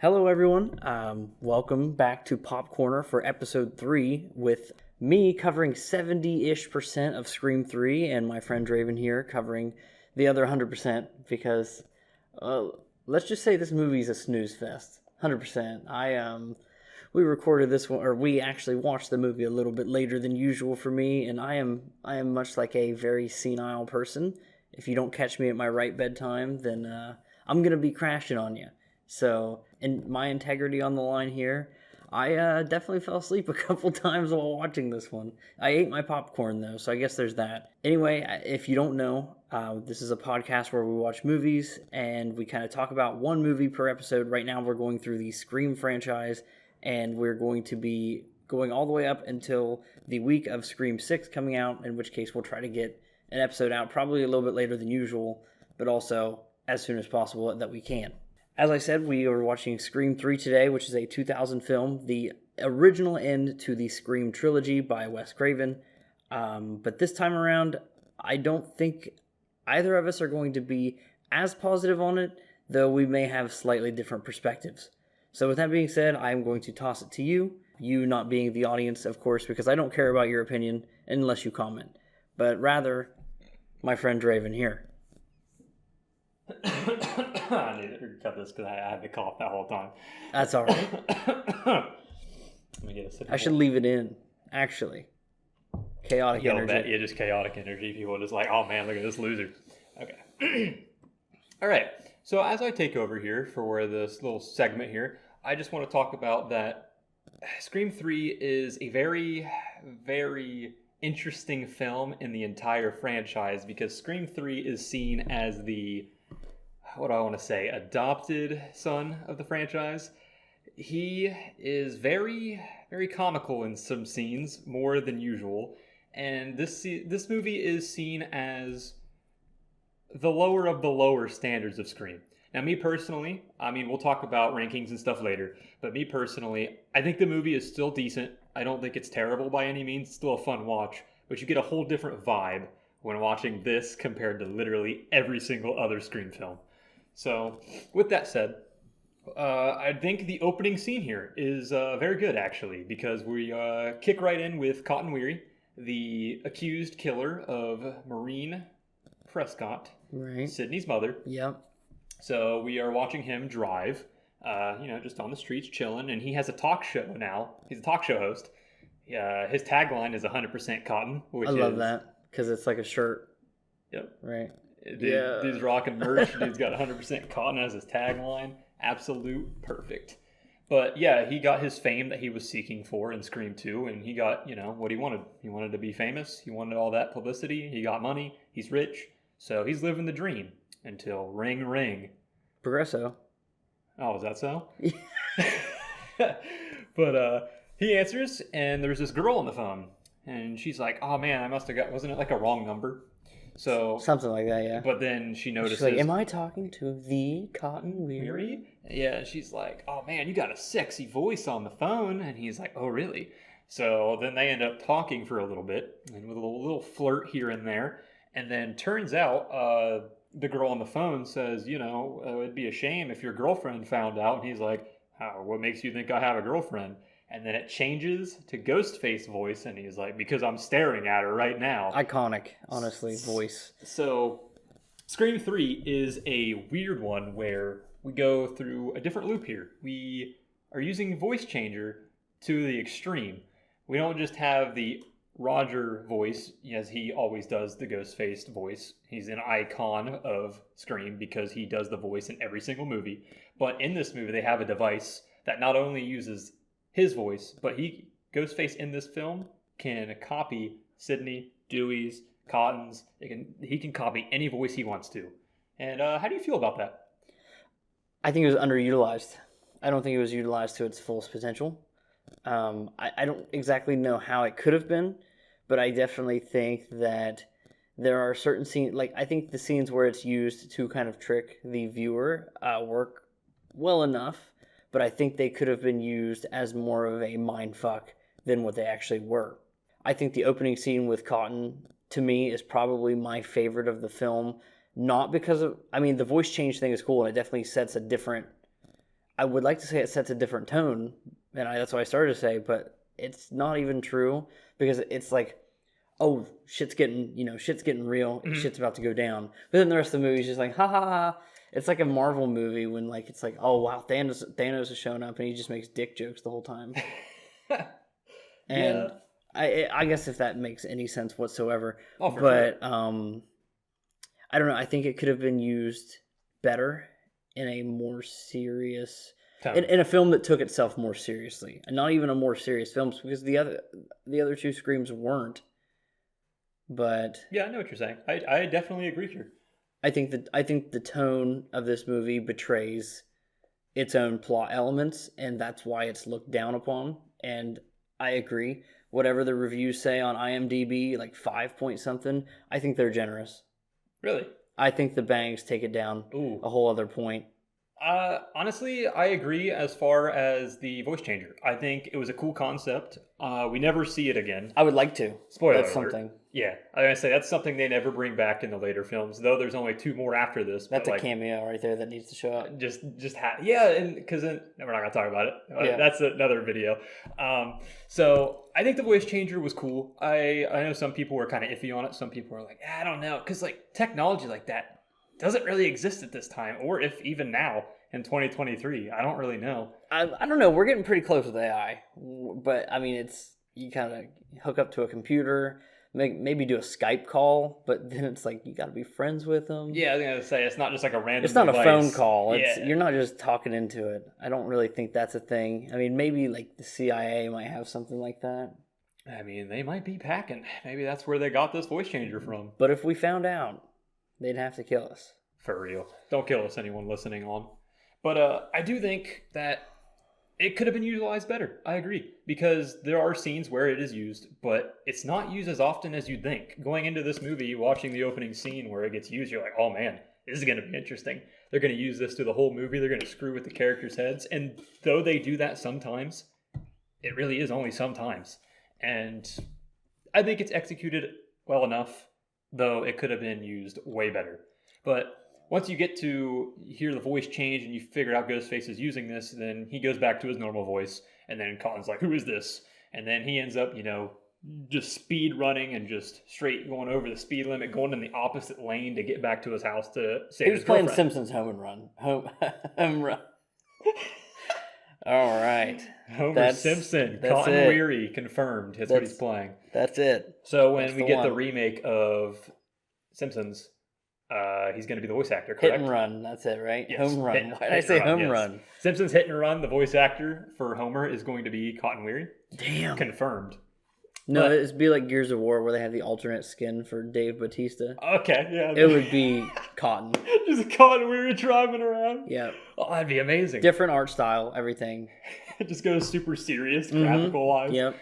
Hello, everyone. Welcome back to Pop Corner for episode 3 with me covering 70-ish% of Scream 3 and my friend Draven here covering the other 100% because let's just say this movie's a snooze fest. 100%. We recorded this one, or we actually watched the movie a little bit later than usual for me, and I am much like a very senile person. If you don't catch me at my right bedtime, then I'm going to be crashing on you. So, and my integrity on the line here, I definitely fell asleep a couple times while watching this one. I ate my popcorn though, so I guess there's that. Anyway, if you don't know, this is a podcast where we watch movies and we kind of talk about one movie per episode. Right now we're going through the Scream franchise and we're going to be going all the way up until the week of Scream 6 coming out, in which case we'll try to get an episode out probably a little bit later than usual, but also as soon as possible that we can. As I said, we are watching Scream 3 today, which is a 2000 film, the original end to the Scream trilogy by Wes Craven. But this time around, I don't think either of us are going to be as positive on it, though we may have slightly different perspectives. So with that being said, I'm going to toss it to you not being the audience, of course, because I don't care about your opinion unless you comment, but rather my friend Draven here. I need to cut this because I had to cough that whole time. That's all right. Let me get a sip. I should leave it in, actually. Chaotic energy. Yeah, just chaotic energy. People are just like, oh man, look at this loser. Okay. All right. So as I take over here for this little segment here, I just want to talk about that Scream 3 is a very, very interesting film in the entire franchise because Scream 3 is seen as the, what do I want to say, adopted son of the franchise. He is very, very comical in some scenes, more than usual. And this movie is seen as the lower of the lower standards of Scream. Now, me personally, I mean, we'll talk about rankings and stuff later, but me personally, I think the movie is still decent. I don't think it's terrible by any means. It's still a fun watch, but you get a whole different vibe when watching this compared to literally every single other Scream film. So, with that said, I think the opening scene here is very good, actually, because we kick right in with Cotton Weary, the accused killer of Maureen Prescott, Right. Sydney's mother. Yep. So we are watching him drive, just on the streets chilling, and he has a talk show now. He's a talk show host. His tagline is 100% cotton, which I love that because it's like a shirt. Yep. Right. Dude's rocking merch. Dude's got 100% cotton as his tagline. Absolute perfect. But yeah, he got his fame that he was seeking for in Scream 2, and he got, what he wanted. He wanted to be famous. He wanted all that publicity. He got money. He's rich. So he's living the dream until ring, ring. Progresso. Oh, is that so? But he answers, and there's this girl on the phone, and she's like, "Oh man, I must have got, wasn't it like a wrong number?" So Something like that, yeah. But then she notices, She's like, am I talking to the Cotton Weary? Yeah, she's like, "Oh man, you got a sexy voice on the phone," and he's like, "Oh really?" So then they end up talking for a little bit, and with a little flirt here and there, and then turns out the girl on the phone says, it'd be a shame if your girlfriend found out. And he's like, what makes you think I have a girlfriend? And then it changes to Ghostface voice. And he's like, because I'm staring at her right now. Iconic, honestly, voice. So Scream 3 is a weird one where we go through a different loop here. We are using voice changer to the extreme. We don't just have the Roger voice, as he always does the ghost-faced voice. He's an icon of Scream because he does the voice in every single movie. But in this movie, they have a device that not only uses his voice, but Ghostface in this film can copy Sydney, Dewey's, Cotton's. He can copy any voice he wants to. And how do you feel about that? I think it was underutilized. I don't think it was utilized to its fullest potential. I don't exactly know how it could have been, but I definitely think that there are certain scenes, like I think the scenes where it's used to kind of trick the viewer work well enough, but I think they could have been used as more of a mindfuck than what they actually were. I think the opening scene with Cotton, to me, is probably my favorite of the film, not because of, the voice change thing is cool, and it definitely sets a different, I would like to say it sets a different tone, and that's what I started to say, but it's not even true because it's like, oh, shit's getting real, shit's about to go down. But then the rest of the movie is just like, ha ha ha. It's like a Marvel movie when like it's like, oh wow, Thanos is showing up and he just makes dick jokes the whole time. And I guess if that makes any sense whatsoever. Oh, for sure. I don't know. I think it could have been used better in a more serious, in a film that took itself more seriously, and not even a more serious film because the other two Screams weren't. But yeah, I know what you're saying. I definitely agree here. I think the tone of this movie betrays its own plot elements, and that's why it's looked down upon. And I agree. Whatever the reviews say on IMDb, like 5 point something, I think they're generous. Really? I think the bangs take it down a whole other point. Honestly, I agree as far as the voice changer. I think it was a cool concept. We never see it again. I would like to. Spoiler That's alert. something. Yeah, I was gonna say that's something they never bring back in the later films. Though there's only 2 more after this. That's a cameo right there that needs to show up. And because we're not gonna talk about it. Yeah. That's another video. So I think the voice changer was cool. I know some people were kind of iffy on it. Some people were like, I don't know, because like technology like that doesn't really exist at this time, or if even now in 2023, I don't really know. I don't know. We're getting pretty close with AI, but I mean, it's you kind of hook up to a computer. Maybe do a Skype call, but then it's like you got to be friends with them. Yeah, I was gonna say it's not just like a random. It's not device. a phone call. Yeah. You're not just talking into it. I don't really think that's a thing. I mean, maybe like the CIA might have something like that. I mean, they might be packing. Maybe that's where they got this voice changer from. But if we found out, they'd have to kill us. For real. Don't kill us, anyone listening on. But I do think that it could have been utilized better. I agree. Because there are scenes where it is used, but it's not used as often as you'd think. Going into this movie, watching the opening scene where it gets used, you're like, oh man, this is going to be interesting. They're going to use this through the whole movie. They're going to screw with the characters' heads. And though they do that sometimes, it really is only sometimes. And I think it's executed well enough, though it could have been used way better. But once you get to hear the voice change and you figure out Ghostface is using this, then he goes back to his normal voice. And then Cotton's like, who is this? And then he ends up, just speed running and just straight going over the speed limit, going in the opposite lane to get back to his house to save his girlfriend. He was playing Simpsons Home and Run. Home Run. All right. Homer Simpson. Cotton Weary confirmed. That's what he's playing. That's it. So when we get the remake of Simpsons, he's going to be the voice actor, correct? Hit and Run, that's it, right? Yes. Home Run. Why did I say Home Run? Simpsons Hit and Run, the voice actor for Homer is going to be Cotton Weary. Damn. Confirmed. No, it'd be like Gears of War where they have the alternate skin for Dave Bautista. Okay, yeah. It would be Cotton. Just Cotton Weary driving around? Yeah. Oh, that'd be amazing. Different art style, everything. It just goes super serious, graphical wise. Yep.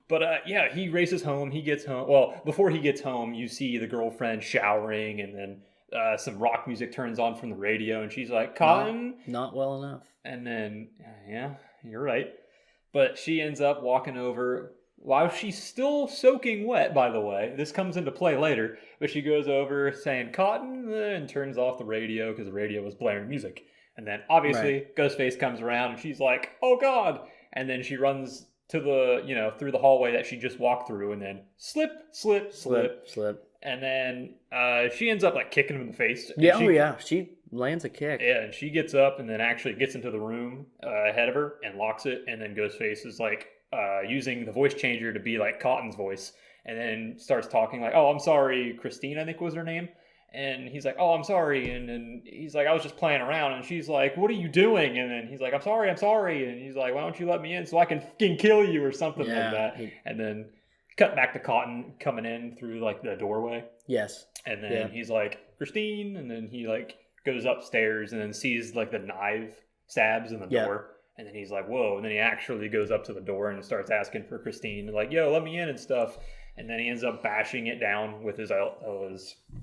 But he races home. He gets home. Well, before he gets home, you see the girlfriend showering, and then some rock music turns on from the radio, and she's like, Cotton? Not well enough. And then, yeah, you're right. But she ends up walking over while she's still soaking wet, by the way. This comes into play later. But she goes over saying, Cotton, and turns off the radio because the radio was blaring music. And then, obviously, Ghostface comes around, and she's like, oh, God. And then she runs to the, through the hallway that she just walked through, and then slip. And then she ends up, kicking him in the face. Yeah, she lands a kick. Yeah, and she gets up and then actually gets into the room ahead of her and locks it. And then Ghostface is, using the voice changer to be, Cotton's voice. And then starts talking oh, I'm sorry, Christine, I think was her name. And he's like, oh, I'm sorry. And then he's like, I was just playing around. And she's like, what are you doing? And then he's like, I'm sorry. And he's like, why don't you let me in so I can fucking kill you or something like that. And then cut back to Cotton coming in through the doorway. Yes. And then he's like, Christine. And then he goes upstairs and then sees the knife stabs in the door. And then he's like, whoa. And then he actually goes up to the door and starts asking for Christine. Yo, let me in and stuff. And then he ends up bashing it down with his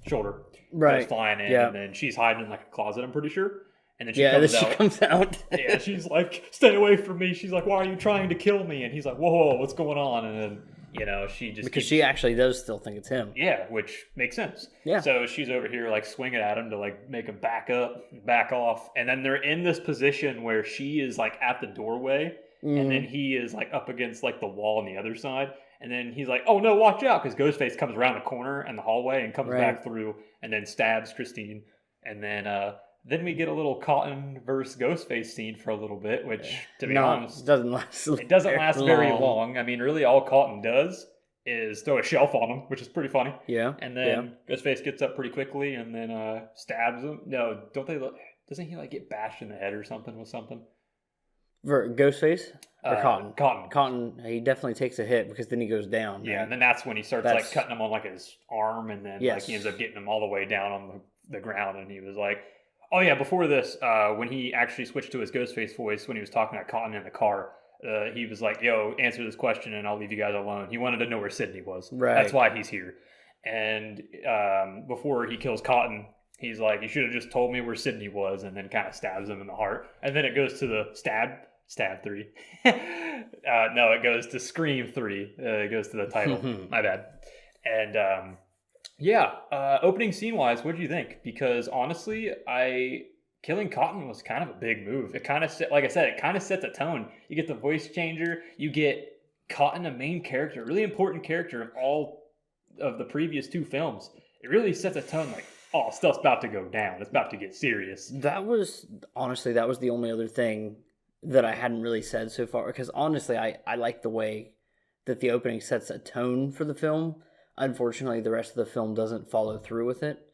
shoulder. Right. He's flying in. And then she's hiding in a closet, I'm pretty sure. And then she comes out. Yeah, she's like, stay away from me. She's like, why are you trying to kill me? And he's like, whoa, what's going on? And then You know, she just because she actually does still think it's him. Yeah, which makes sense. Yeah. So she's over here like swinging at him to like make him back up, back off, and then they're in this position where she is like at the doorway, and then he is like up against like the wall on the other side, and then he's like, "Oh no, watch out!" Because Ghostface comes around the corner in the hallway and comes back through, and then stabs Christine, and then we get a little Cotton versus Ghostface scene for a little bit, which, to be honest, doesn't last. It doesn't last very long. I mean, really, all Cotton does is throw a shelf on him, which is pretty funny. Yeah. And then Ghostface gets up pretty quickly and then stabs him. No, don't they? Doesn't he like get bashed in the head or something with something? For Ghostface or Cotton? Cotton. Cotton. He definitely takes a hit because then he goes down. Yeah, right? and then that's when he starts like cutting him on like his arm, and then like he ends up getting him all the way down on the ground, and he was like. Oh yeah, before this, when he actually switched to his Ghostface voice, when he was talking to Cotton in the car, he was like, "Yo, answer this question, and I'll leave you guys alone." He wanted to know where Sydney was. Right. That's why he's here. And before he kills Cotton, he's like, "You should have just told me where Sydney was," and then kind of stabs him in the heart. And then it goes to the stab 3. No, it goes to Scream 3. It goes to the title. My bad. And opening scene wise, what do you think? Because honestly, killing Cotton was kind of a big move. It kind of like I said, it kind of sets a tone. You get the voice changer, you get Cotton, a main character, a really important character of all of the previous 2 films. It really sets a tone like, oh, stuff's about to go down. It's about to get serious. That was the only other thing that I hadn't really said so far. Because honestly, I like the way that the opening sets a tone for the film. Unfortunately, the rest of the film doesn't follow through with it.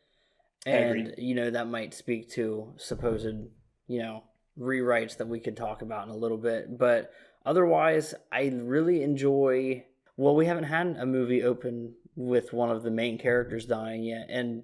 And, that might speak to supposed, rewrites that we could talk about in a little bit. But otherwise, I really enjoy... Well, we haven't had a movie open with one of the main characters dying yet. And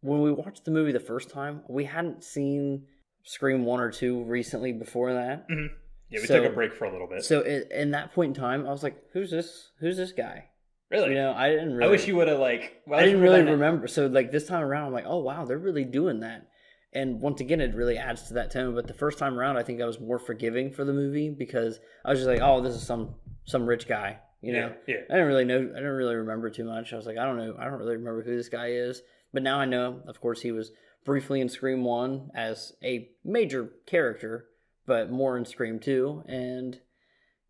when we watched the movie the first time, we hadn't seen Scream 1 or 2 recently before that. Mm-hmm. Yeah, we took a break for a little bit. So in that point in time, I was like, who's this guy? Really? I didn't really... I wish you would have, like... I didn't really remember. So, like, this time around, I'm like, oh, wow, they're really doing that. And once again, it really adds to that tone. But the first time around, I think I was more forgiving for the movie because I was just like, oh, this is some rich guy, Yeah. I didn't really know. I didn't really remember too much. I was like, I don't know. I don't really remember who this guy is. But now I know, of course, he was briefly in Scream 1 as a major character, but more in Scream 2. And...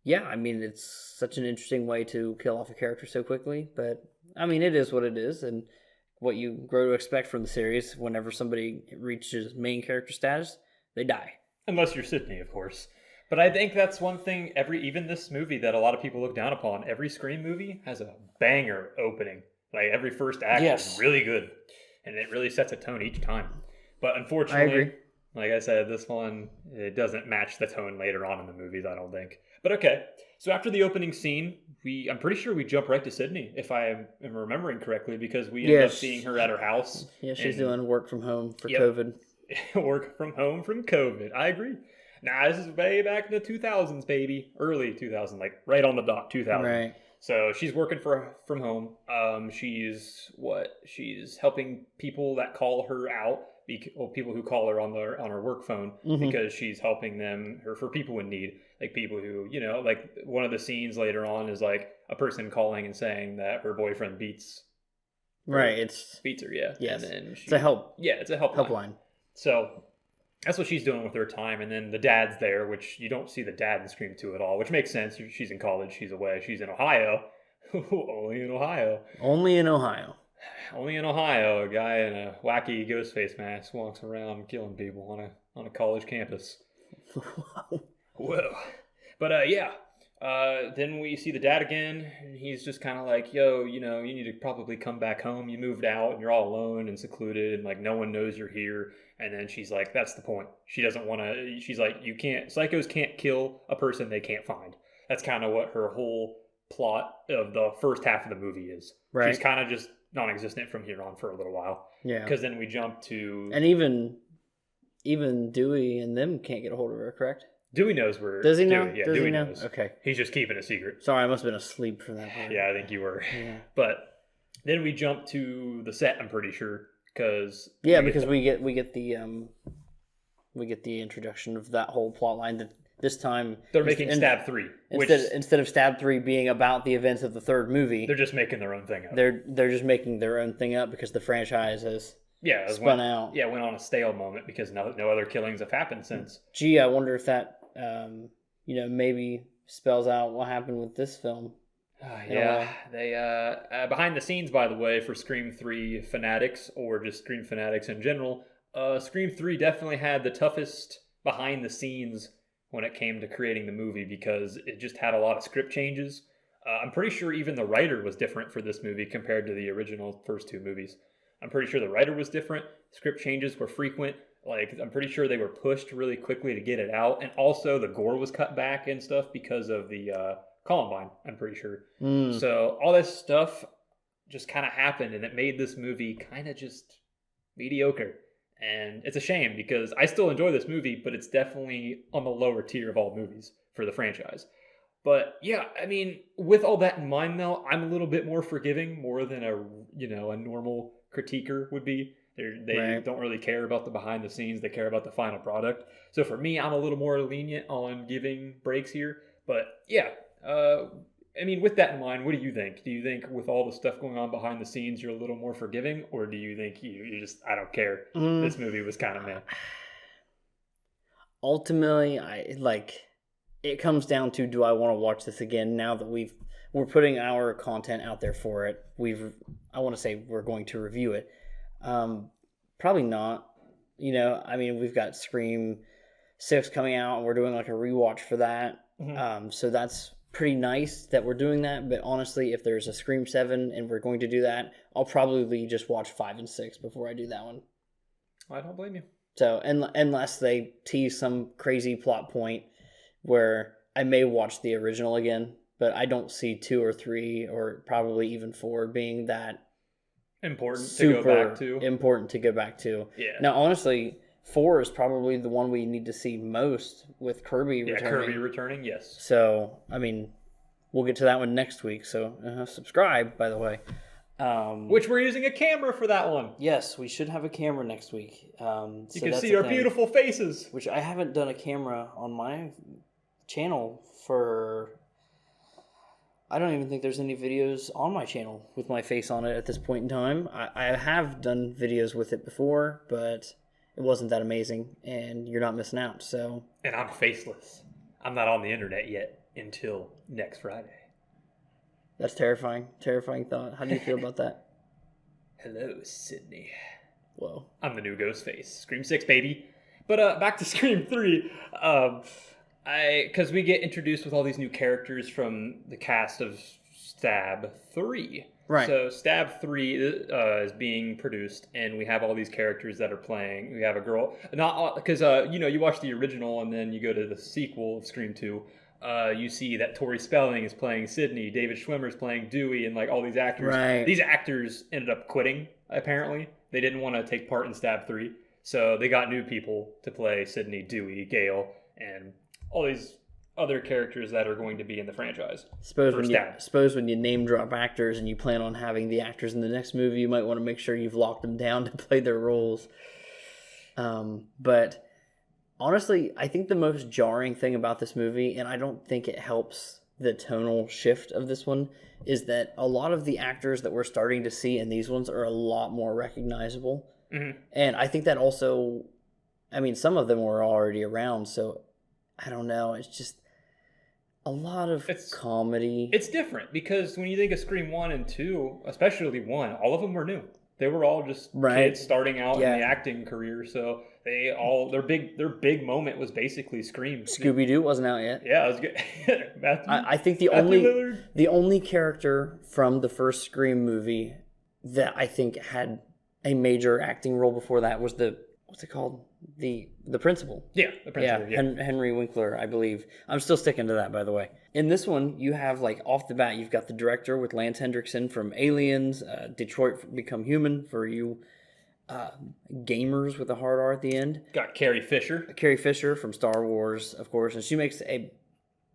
yeah, I mean, it's such an interesting way to kill off a character so quickly, but I mean, it is what it is, and what you grow to expect from the series. Whenever somebody reaches main character status, they die. Unless you're Sydney, of course. But I think that's one thing, even this movie that a lot of people look down upon, every Scream movie has a banger opening. Like, every first act is really good, and it really sets a tone each time. But unfortunately... I agree. Like I said, this one, it doesn't match the tone later on in the movies, I don't think. But okay, so after the opening scene, I'm pretty sure we jump right to Sydney, if I am remembering correctly, because we end up seeing her at her house. Yeah, she's doing work from home for COVID. Work from home from COVID, I agree. Nah, this is way back in the 2000s, baby. Early 2000s, like right on the dot, 2000. Right. So she's working from home. She's helping people that call her out. People who call her on her work phone because she's helping them for people in need, like people who like one of the scenes later on is like a person calling and saying that her boyfriend beats her, yes, and then it's a helpline. So that's what she's doing with her time, and then the dad's there, which you don't see the dad in Scream 2 at all, which makes sense. She's in college, she's away, she's in Ohio. Only in Ohio, a guy in a wacky Ghostface mask walks around killing people on a college campus. Whoa. But then we see the dad again, and he's just kind of like, yo, you need to probably come back home. You moved out, and you're all alone and secluded, and like no one knows you're here. And then she's like, that's the point. She doesn't want to. She's like, psychos can't kill a person they can't find. That's kind of what her whole plot of the first half of the movie is. Right. She's kind of just non-existent from here on for a little while. Yeah. Because then we jump to... And even Dewey and them can't get a hold of her, correct? Dewey knows where... Does he know? Yeah, Does Dewey he know? knows. Okay. He's just keeping a secret. Sorry, I must have been asleep for that part. Yeah, I think you were. Yeah. But then we jump to the set, I'm pretty sure, because... Yeah, because we get the introduction of that whole plot line this time They're making Stab 3. Instead of Stab 3 being about the events of the third movie, they're just making their own thing up. They're just making their own thing up because the franchise has spun out. Yeah, went on a stale moment because no other killings have happened since. Gee, I wonder if that maybe spells out what happened with this film. Yeah, they behind the scenes, by the way, for Scream 3 fanatics or just Scream fanatics in general, Scream 3 definitely had the toughest behind the scenes when it came to creating the movie because it just had a lot of script changes. I'm pretty sure even the writer was different for this movie compared to the original first two movies. I'm pretty sure the writer was different. Script changes were frequent. Like, I'm pretty sure they were pushed really quickly to get it out. And also the gore was cut back and stuff because of the Columbine, I'm pretty sure. So all this stuff just kind of happened and it made this movie kind of just mediocre. And it's a shame because I still enjoy this movie, but it's definitely on the lower tier of all movies for the franchise. But yeah, I mean, with all that in mind though, I'm a little bit more forgiving more than a normal critiquer would be. They don't really care about the behind the scenes, they care about the final product. So for me, I'm a little more lenient on giving breaks here. But yeah, I mean, with that in mind, what do you think? Do you think with all the stuff going on behind the scenes, you're a little more forgiving? Or do you think you just, I don't care, this movie was kind of meh? Ultimately, it comes down to, do I want to watch this again now that we're putting our content out there for it? I want to say we're going to review it. Probably not. I mean, we've got Scream 6 coming out and we're doing like a rewatch for that. So that's pretty nice that we're doing that. But honestly, if there's a Scream 7 and we're going to do that, I'll probably just watch 5 and 6 before I do that one. I don't blame you. So unless they tease some crazy plot point where I may watch the original again, but I don't see 2 or 3 or probably even 4 being that important to go back to. Yeah. Now, honestly, 4 is probably the one we need to see most with Kirby returning. Yeah, Kirby returning, yes. So, I mean, we'll get to that one next week. So, subscribe, by the way. Which we're using a camera for that one. Yes, we should have a camera next week. You can see our beautiful faces. Which I haven't done a camera on my channel for... I don't even think there's any videos on my channel with my face on it at this point in time. I have done videos with it before, but it wasn't that amazing, and you're not missing out. So, and I'm faceless. I'm not on the internet yet until next Friday. That's terrifying. Terrifying thought. How do you feel about that? Hello, Sydney. Whoa. I'm the new Ghostface. Scream 6, baby. But back to Scream 3. Because we get introduced with all these new characters from the cast of Stab 3. Right. So Stab 3 is being produced, and we have all these characters that are playing. We have a girl, not because you watch the original, and then you go to the sequel of Scream 2. You see that Tori Spelling is playing Sydney, David Schwimmer's playing Dewey, and like all these actors. Right. These actors ended up quitting. Apparently, they didn't want to take part in Stab 3, so they got new people to play Sydney, Dewey, Gale, and all these other characters that are going to be in the franchise. Suppose when you name drop actors and you plan on having the actors in the next movie, you might want to make sure you've locked them down to play their roles. But honestly, I think the most jarring thing about this movie, and I don't think it helps the tonal shift of this one, is that a lot of the actors that we're starting to see in these ones are a lot more recognizable. Mm-hmm. And I think that also, I mean, some of them were already around, so I don't know. It's just a lot of comedy. It's different because when you think of Scream 1 and 2, especially 1, all of them were new. They were all just kids starting out in the acting career. So their big moment was basically Scream. Scooby-Doo wasn't out yet. Yeah, it was good. I think the only character from the first Scream movie that I think had a major acting role before that was what's it called? The principal. Yeah, the principal. Yeah. Henry Winkler, I believe. I'm still sticking to that, by the way. In this one, you have, like, off the bat, you've got the director with Lance Hendrickson from Aliens, Detroit Become Human for you gamers with a hard R at the end. Got Carrie Fisher. Carrie Fisher from Star Wars, of course, and she makes a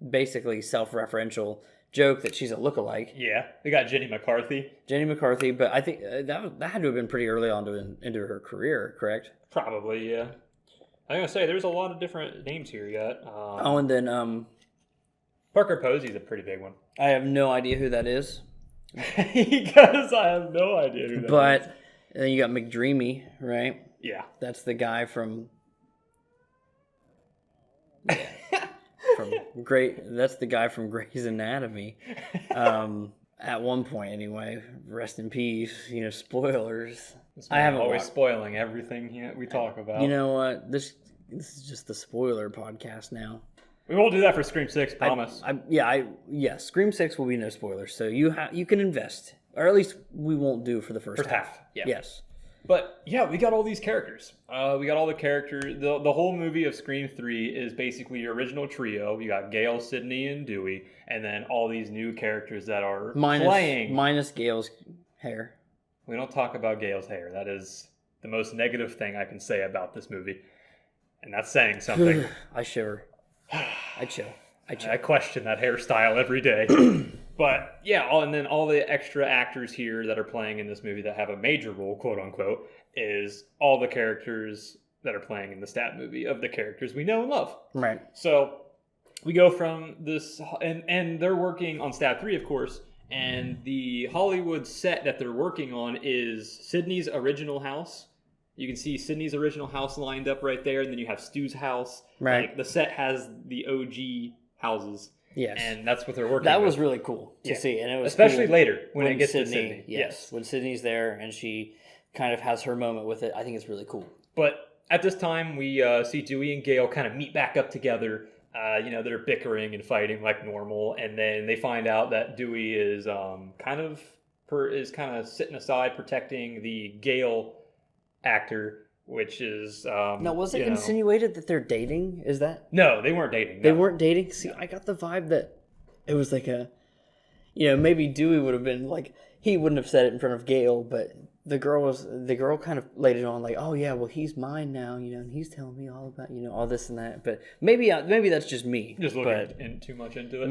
basically self-referential joke that she's a lookalike. Yeah, we got Jenny McCarthy. But I think that had to have been pretty early on into her career, correct? Probably, yeah. I'm gonna say there's a lot of different names here. You got Oh, and then Parker Posey's a pretty big one. I have no idea who that is. Because I have no idea who that is. But then you got McDreamy, right? Yeah. That's the guy from That's the guy from Grey's Anatomy. At one point, anyway. Rest in peace. Spoilers. I haven't always spoiling everything we talk about. You know what? This is just the spoiler podcast now. We won't do that for Scream 6, promise. Scream 6 will be no spoilers, so you can invest, or at least we won't do for the first half. Yeah. Yes. But yeah, we got all these characters. We got all the characters. The whole movie of Scream 3 is basically your original trio. You got Gale, Sidney, and Dewey, and then all these new characters that are playing. Minus Gale's hair. We don't talk about Gale's hair. That is the most negative thing I can say about this movie, and that's saying something. I shiver. I chill. I question that hairstyle every day. But yeah, and then all the extra actors here that are playing in this movie that have a major role, quote unquote, is all the characters that are playing in the Stab movie of the characters we know and love. Right. So we go from this, and they're working on Stab 3, of course, and the Hollywood set that they're working on is Sydney's original house. You can see Sydney's original house lined up right there, and then you have Stu's house. Right. Like, the set has the OG houses. Yes. And that's what they're working That with. was really cool to see. And it was especially cool later when it gets to Sydney. Yes. When Sydney's there and she kind of has her moment with it, I think it's really cool. But at this time, we see Dewey and Gale kind of meet back up together. They're bickering and fighting like normal. And then they find out that Dewey is kind of sitting aside protecting the Gale actor, which is now, was it insinuated that they're dating? Is that no? They weren't dating. They weren't dating. See, I got the vibe that it was like maybe Dewey would have been like, he wouldn't have said it in front of Gale, but the girl kind of laid it on like, oh yeah, well he's mine now, and he's telling me all about all this and that. But maybe that's just me, just looking too much into it.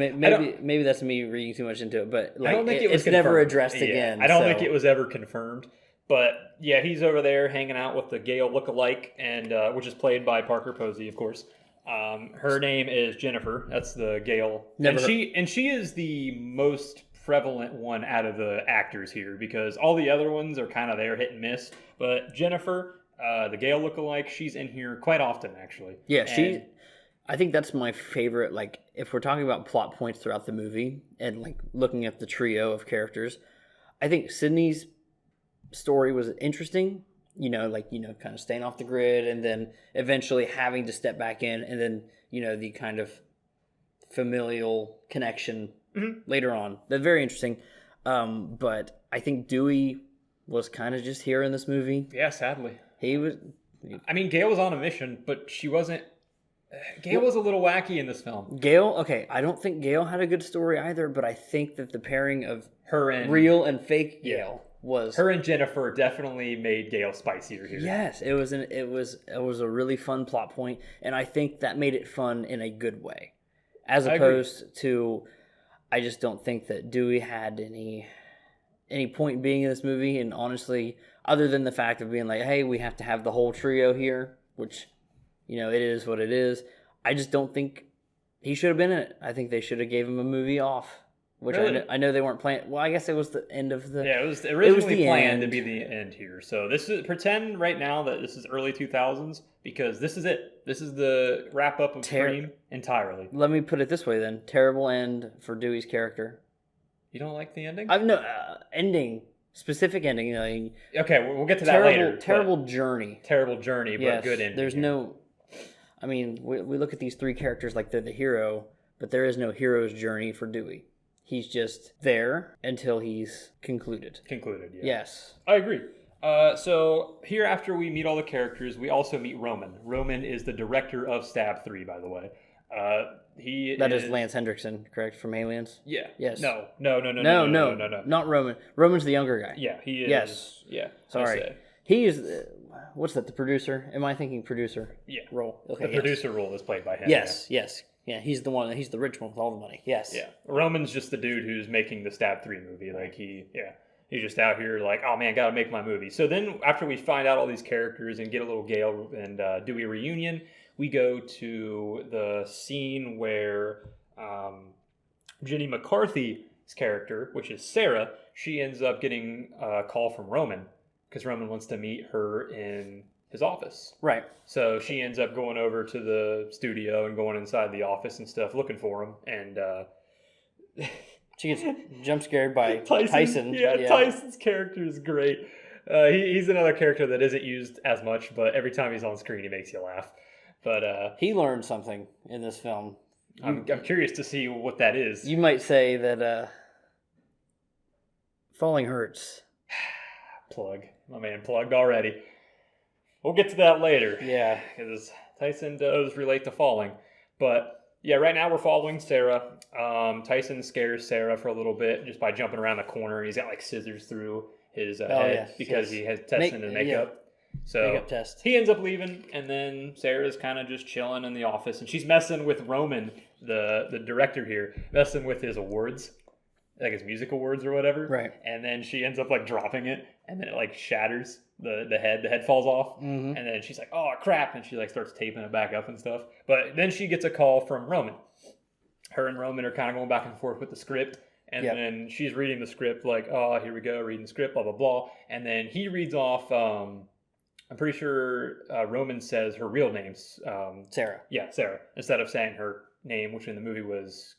Maybe that's me reading too much into it. But like, I don't think it's never addressed again. I don't think it was ever confirmed. But yeah, he's over there hanging out with the Gale lookalike, and which is played by Parker Posey, of course. Her name is Jennifer. That's the Gale, and she is the most prevalent one out of the actors here because all the other ones are kind of there hit and miss. But Jennifer, the Gale lookalike, she's in here quite often actually. Yeah, I think that's my favorite. Like, if we're talking about plot points throughout the movie and like looking at the trio of characters, I think Sydney's story was interesting, kind of staying off the grid and then eventually having to step back in, and then the kind of familial connection later on. That's very interesting. But I think Dewey was kind of just here in this movie. Yeah, sadly. Gale was on a mission, but she wasn't. Gale was a little wacky in this film. I don't think Gale had a good story either, but I think that the pairing of her and real and fake Gale was her and Jennifer definitely made Gale spicier here. Yes, it was a really fun plot point, and I think that made it fun in a good way, as opposed to, I just don't think that Dewey had any point being in this movie, and honestly, other than the fact of being like, hey, we have to have the whole trio here, which it is what it is. I just don't think he should have been in it. I think they should have gave him a movie off. Which really? I know they weren't planning. Well, I guess it was the end of the. Yeah, it was originally planned to be the end here. So pretend right now that this is early 2000s because this is it. This is the wrap up of Scream entirely. Let me put it this way then: terrible end for Dewey's character. You don't like the ending? Ending. Specific ending. Okay, we'll get to that later. Terrible journey. Terrible journey, but good ending. There's no. We look at these three characters like they're the hero, but there is no hero's journey for Dewey. He's just there until he's concluded. Concluded, yeah. Yes. I agree. So here, after we meet all the characters, we also meet Roman. Roman is the director of Stab 3, by the way. That is Lance Hendrickson, correct, from Aliens? Yeah. Yes. No. Not Roman. Roman's the younger guy. Yeah, he is. Yes. Yeah. Sorry. He is... what's that, the producer? Am I thinking producer? Yeah. Role. Okay, the producer role is played by him. Yes. Yeah, he's the one. He's the rich one with all the money. Yes. Yeah. Roman's just the dude who's making the Stab 3 movie. Like, he's He's just out here like, oh man, gotta make my movie. So then after we find out all these characters and get a little Gale and do a reunion, we go to the scene where Jenny McCarthy's character, which is Sarah, she ends up getting a call from Roman because Roman wants to meet her in his office. Right. So she ends up going over to the studio and going inside the office and stuff, looking for him. And she gets jump scared by Tyson. Yeah, Tyson's character is great. He's another character that isn't used as much, but every time he's on screen, he makes you laugh. But he learned something in this film. I'm curious to see what that is. You might say that falling hurts. Plug. My man plugged already. We'll get to that later. Yeah. Because Tyson does relate to falling. But yeah, right now we're following Sarah. Tyson scares Sarah for a little bit just by jumping around the corner. And he's got like scissors through his head because he has tested the makeup. Yeah. So makeup test. He ends up leaving, and then Sarah's kind of just chilling in the office, and she's messing with Roman, the director here, messing with his awards, like his music awards or whatever. Right. And then she ends up like dropping it, and then it like shatters the head. The head falls off, and then she's like, "Oh crap!" and she like starts taping it back up and stuff. But then she gets a call from Roman. Her and Roman are kind of going back and forth with the script. And then she's reading the script like, "Oh, here we go, reading the script, blah blah blah." And then he reads off. I'm pretty sure Roman says her real name's Sarah. Yeah, Sarah. Instead of saying her name, which in the movie was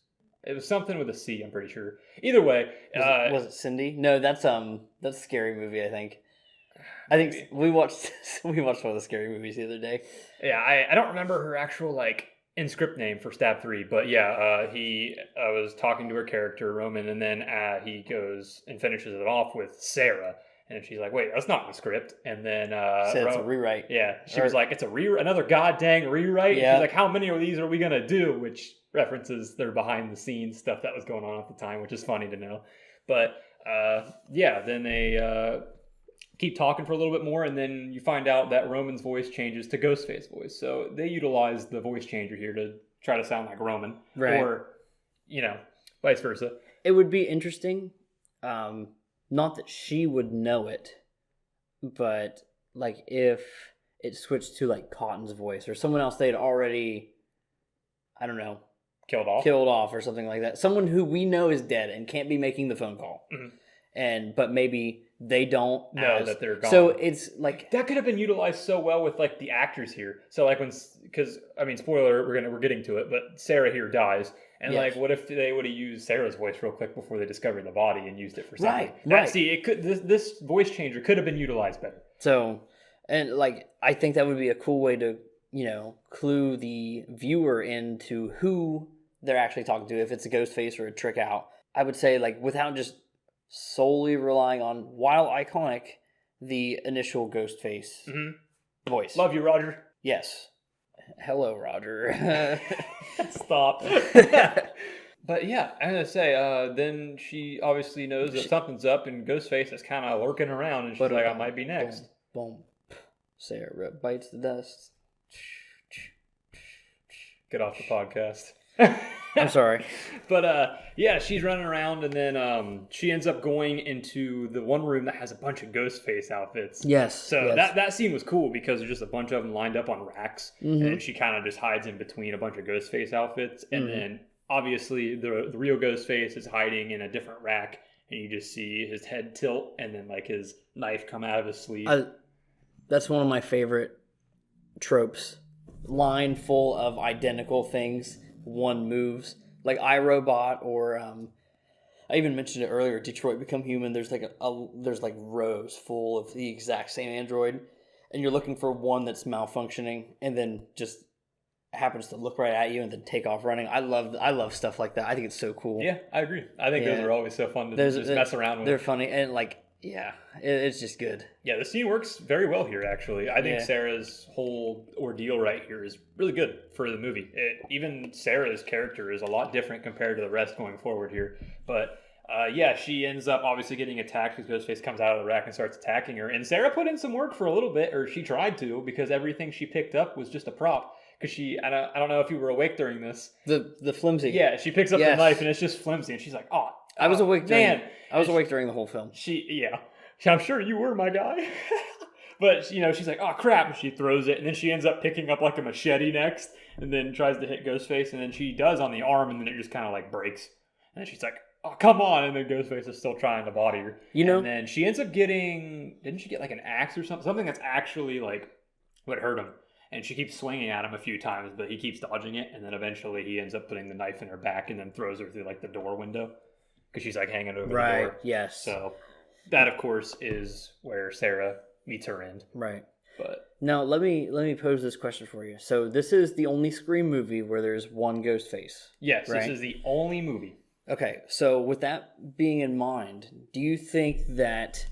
something with a C. I'm pretty sure. Either way, was it Cindy? No, that's a Scary Movie. I think we watched one of the Scary Movies the other day. Yeah, I don't remember her actual like in script name for Stab 3, but yeah, he was talking to her character Roman, and then he goes and finishes it off with Sarah. And she's like, "Wait, that's not in the script." And then said it's a rewrite. Yeah, she was like, "It's another goddamn rewrite." Yeah. She's like, "How many of these are we gonna do?" Which references their behind the scenes stuff that was going on at the time, which is funny to know. But then they keep talking for a little bit more, and then you find out that Roman's voice changes to Ghostface's voice. So they utilize the voice changer here to try to sound like Roman, right? Or vice versa. It would be interesting. Not that she would know it, but like if it switched to like Cotton's voice or someone else they'd already, I don't know, killed off or something like that. Someone who we know is dead and can't be making the phone call. But maybe they don't know that they're gone. So it's like that could have been utilized so well with like the actors here. So like because I mean, spoiler, we're getting to it, but Sarah here dies. And like, what if they would have used Sarah's voice real quick before they discovered the body and used it for something? Right. See, it could this voice changer could have been utilized better. So, and like, I think that would be a cool way to clue the viewer into who they're actually talking to. If it's a ghost face or a trick out, I would say like without just solely relying on, while iconic, the initial ghost face voice. Love you, Roger. Yes. Hello, Roger. Stop. But yeah, I'm going to say, then she obviously knows that something's up, and Ghostface is kind of lurking around, and she's like, I might be next. Boom. Sarah bites the dust. Get off the podcast. I'm sorry. But yeah, she's running around, and then she ends up going into the one room that has a bunch of Ghostface outfits. Yes. So that scene was cool because there's just a bunch of them lined up on racks, and she kind of just hides in between a bunch of Ghostface outfits, and then obviously the real Ghostface is hiding in a different rack, and you just see his head tilt, and then like his knife come out of his sleeve. That's one of my favorite tropes. Line full of identical things. One moves like iRobot, or I even mentioned it earlier, Detroit Become Human. There's like there's like rows full of the exact same android, and you're looking for one that's malfunctioning and then just happens to look right at you and then take off running. I love stuff like that. I think it's so cool. Yeah, I agree. I think those are always so fun to just mess around with. They're funny, and like it's just good. Yeah, the scene works very well here, actually. I think Sarah's whole ordeal right here is really good for the movie. Even Sarah's character is a lot different compared to the rest going forward here. But she ends up obviously getting attacked because Ghostface comes out of the rack and starts attacking her. And Sarah put in some work for a little bit, or she tried to, because everything she picked up was just a prop. Because I don't know if you were awake during this. The flimsy. Yeah, she picks up the knife and it's just flimsy, and she's like, I was awake. Man, I was awake during the whole film. I'm sure you were, my guy. But, she's like, oh, crap, and she throws it, and then she ends up picking up, like, a machete next, and then tries to hit Ghostface, and then she does on the arm, and then it just kind of, like, breaks. And then she's like, oh, come on, and then Ghostface is still trying to body her. And then she ends up didn't she get, like, an axe or something? Something that's actually, like, what hurt him. And she keeps swinging at him a few times, but he keeps dodging it, and then eventually he ends up putting the knife in her back and then throws her through, like, the door window, because she's, like, hanging over the door. Right, yes. So that, of course, is where Sarah meets her end. Right. But now let me pose this question for you. So this is the only Scream movie where there's one ghost face. Yes, right? This is the only movie. Okay, so with that being in mind, do you think that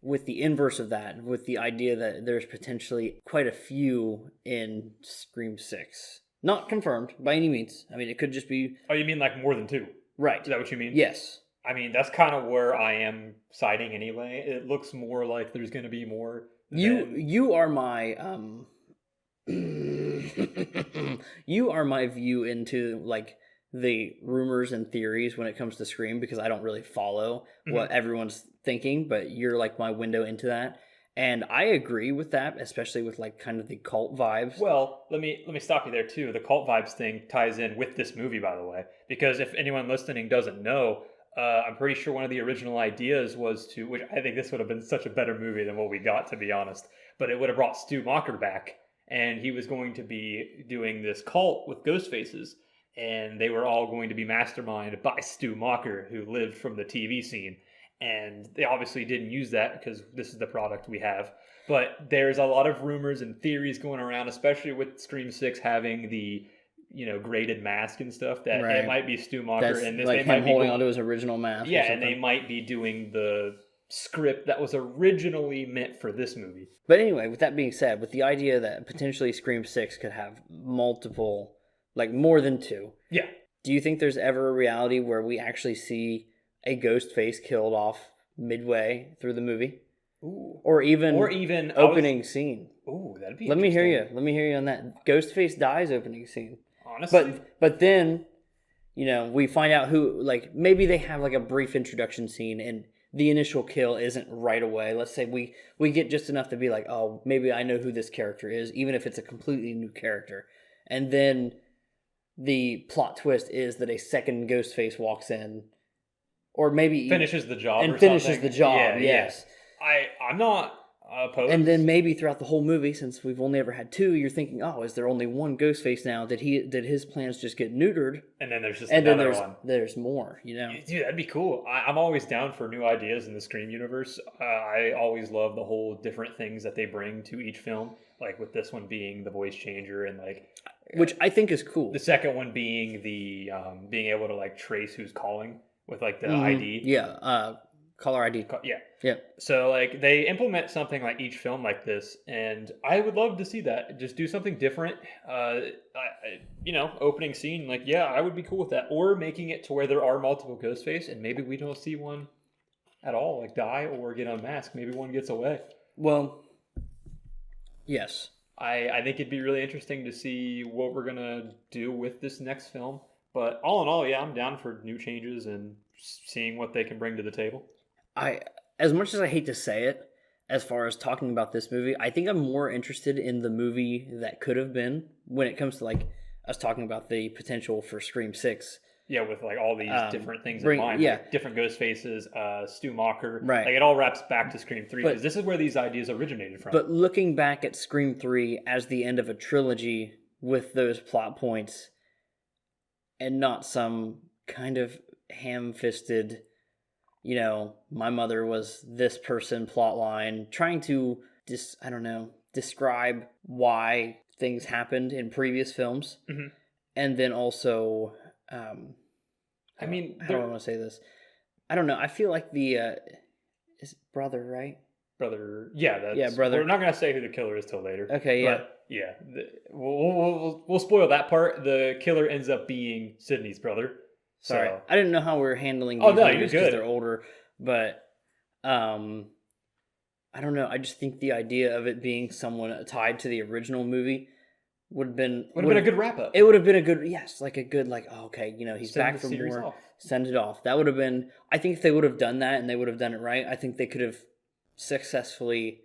with the inverse of that, with the idea that there's potentially quite a few in Scream 6, not confirmed by any means. I mean, it could just be... Oh, you mean like more than 2? Right. Is that what you mean? Yes. I mean, that's kind of where I am siding anyway. It looks more like there's going to be more than... You are my you are my view into like the rumors and theories when it comes to Scream, because I don't really follow what everyone's thinking, but you're like my window into that. And I agree with that, especially with like kind of the cult vibes. Well, let me stop you there too. The cult vibes thing ties in with this movie, by the way, because if anyone listening doesn't know, I'm pretty sure one of the original ideas was to, which I think this would have been such a better movie than what we got, to be honest, but it would have brought Stu Macher back, and he was going to be doing this cult with ghost faces, and they were all going to be masterminded by Stu Macher, who lived from the TV scene. And they obviously didn't use that because this is the product we have. But there's a lot of rumors and theories going around, especially with Scream 6 having the, graded mask and stuff, that it might be Stu Macher. And this, like they him might holding be onto his original mask. Yeah, and they might be doing the script that was originally meant for this movie. But anyway, with that being said, with the idea that potentially Scream 6 could have multiple, like more than 2. Yeah. Do you think there's ever a reality where we actually see a ghost face killed off midway through the movie? Ooh. Or even opening scene. Ooh, that'd be Let me hear you. Let me hear you on that. Ghostface dies opening scene. Honestly. But then, we find out who, like, maybe they have like a brief introduction scene and the initial kill isn't right away. Let's say we get just enough to be like, oh, maybe I know who this character is, even if it's a completely new character. And then the plot twist is that a second Ghostface walks in, or maybe finishes the job, and finishes the job. Yeah, yes, I'm not opposed. And then maybe throughout the whole movie, since we've only ever had 2, you're thinking, oh, is there only one Ghostface now? Did his plans just get neutered? And then there's just another one. There's more. Dude, that'd be cool. I'm always down for new ideas in the Scream universe. I always love the whole different things that they bring to each film. Like with this one being the voice changer, and which I think is cool. The second one being the being able to like trace who's calling with like the ID. Yeah, caller ID. Yeah. So like they implement something like each film like this, and I would love to see that. Just do something different. Opening scene, I would be cool with that. Or making it to where there are multiple Ghostface, and maybe we don't see one at all, like die or get unmasked. Maybe one gets away. Well, yes. I think it'd be really interesting to see what we're gonna do with this next film. But all in all, yeah, I'm down for new changes and seeing what they can bring to the table. As much as I hate to say it, as far as talking about this movie, I think I'm more interested in the movie that could have been when it comes to like us talking about the potential for Scream 6. Yeah, with like all these different things in mind. Yeah. Like different ghost faces, Stu Macher. Right. Like it all wraps back to Scream 3 because this is where these ideas originated from. But looking back at Scream 3 as the end of a trilogy with those plot points and not some kind of ham-fisted, my mother was this person plot line, trying to describe why things happened in previous films. Mm-hmm. And then also, how do I want to say this? I don't know. I feel like is brother, right? Brother. Yeah, brother. We're not going to say who the killer is till later. Okay, yeah. But yeah, we'll spoil that part. The killer ends up being Sydney's brother. Sorry, so. I didn't know how we were handling these movies because they're older, but I don't know. I just think the idea of it being someone tied to the original movie would have been a good wrap up. It would have been a good, yes, like a good, like, oh, okay, he's Send back the for series more. off. Send it off. That would have been. I think if they would have done that and they would have done it right, I think they could have successfully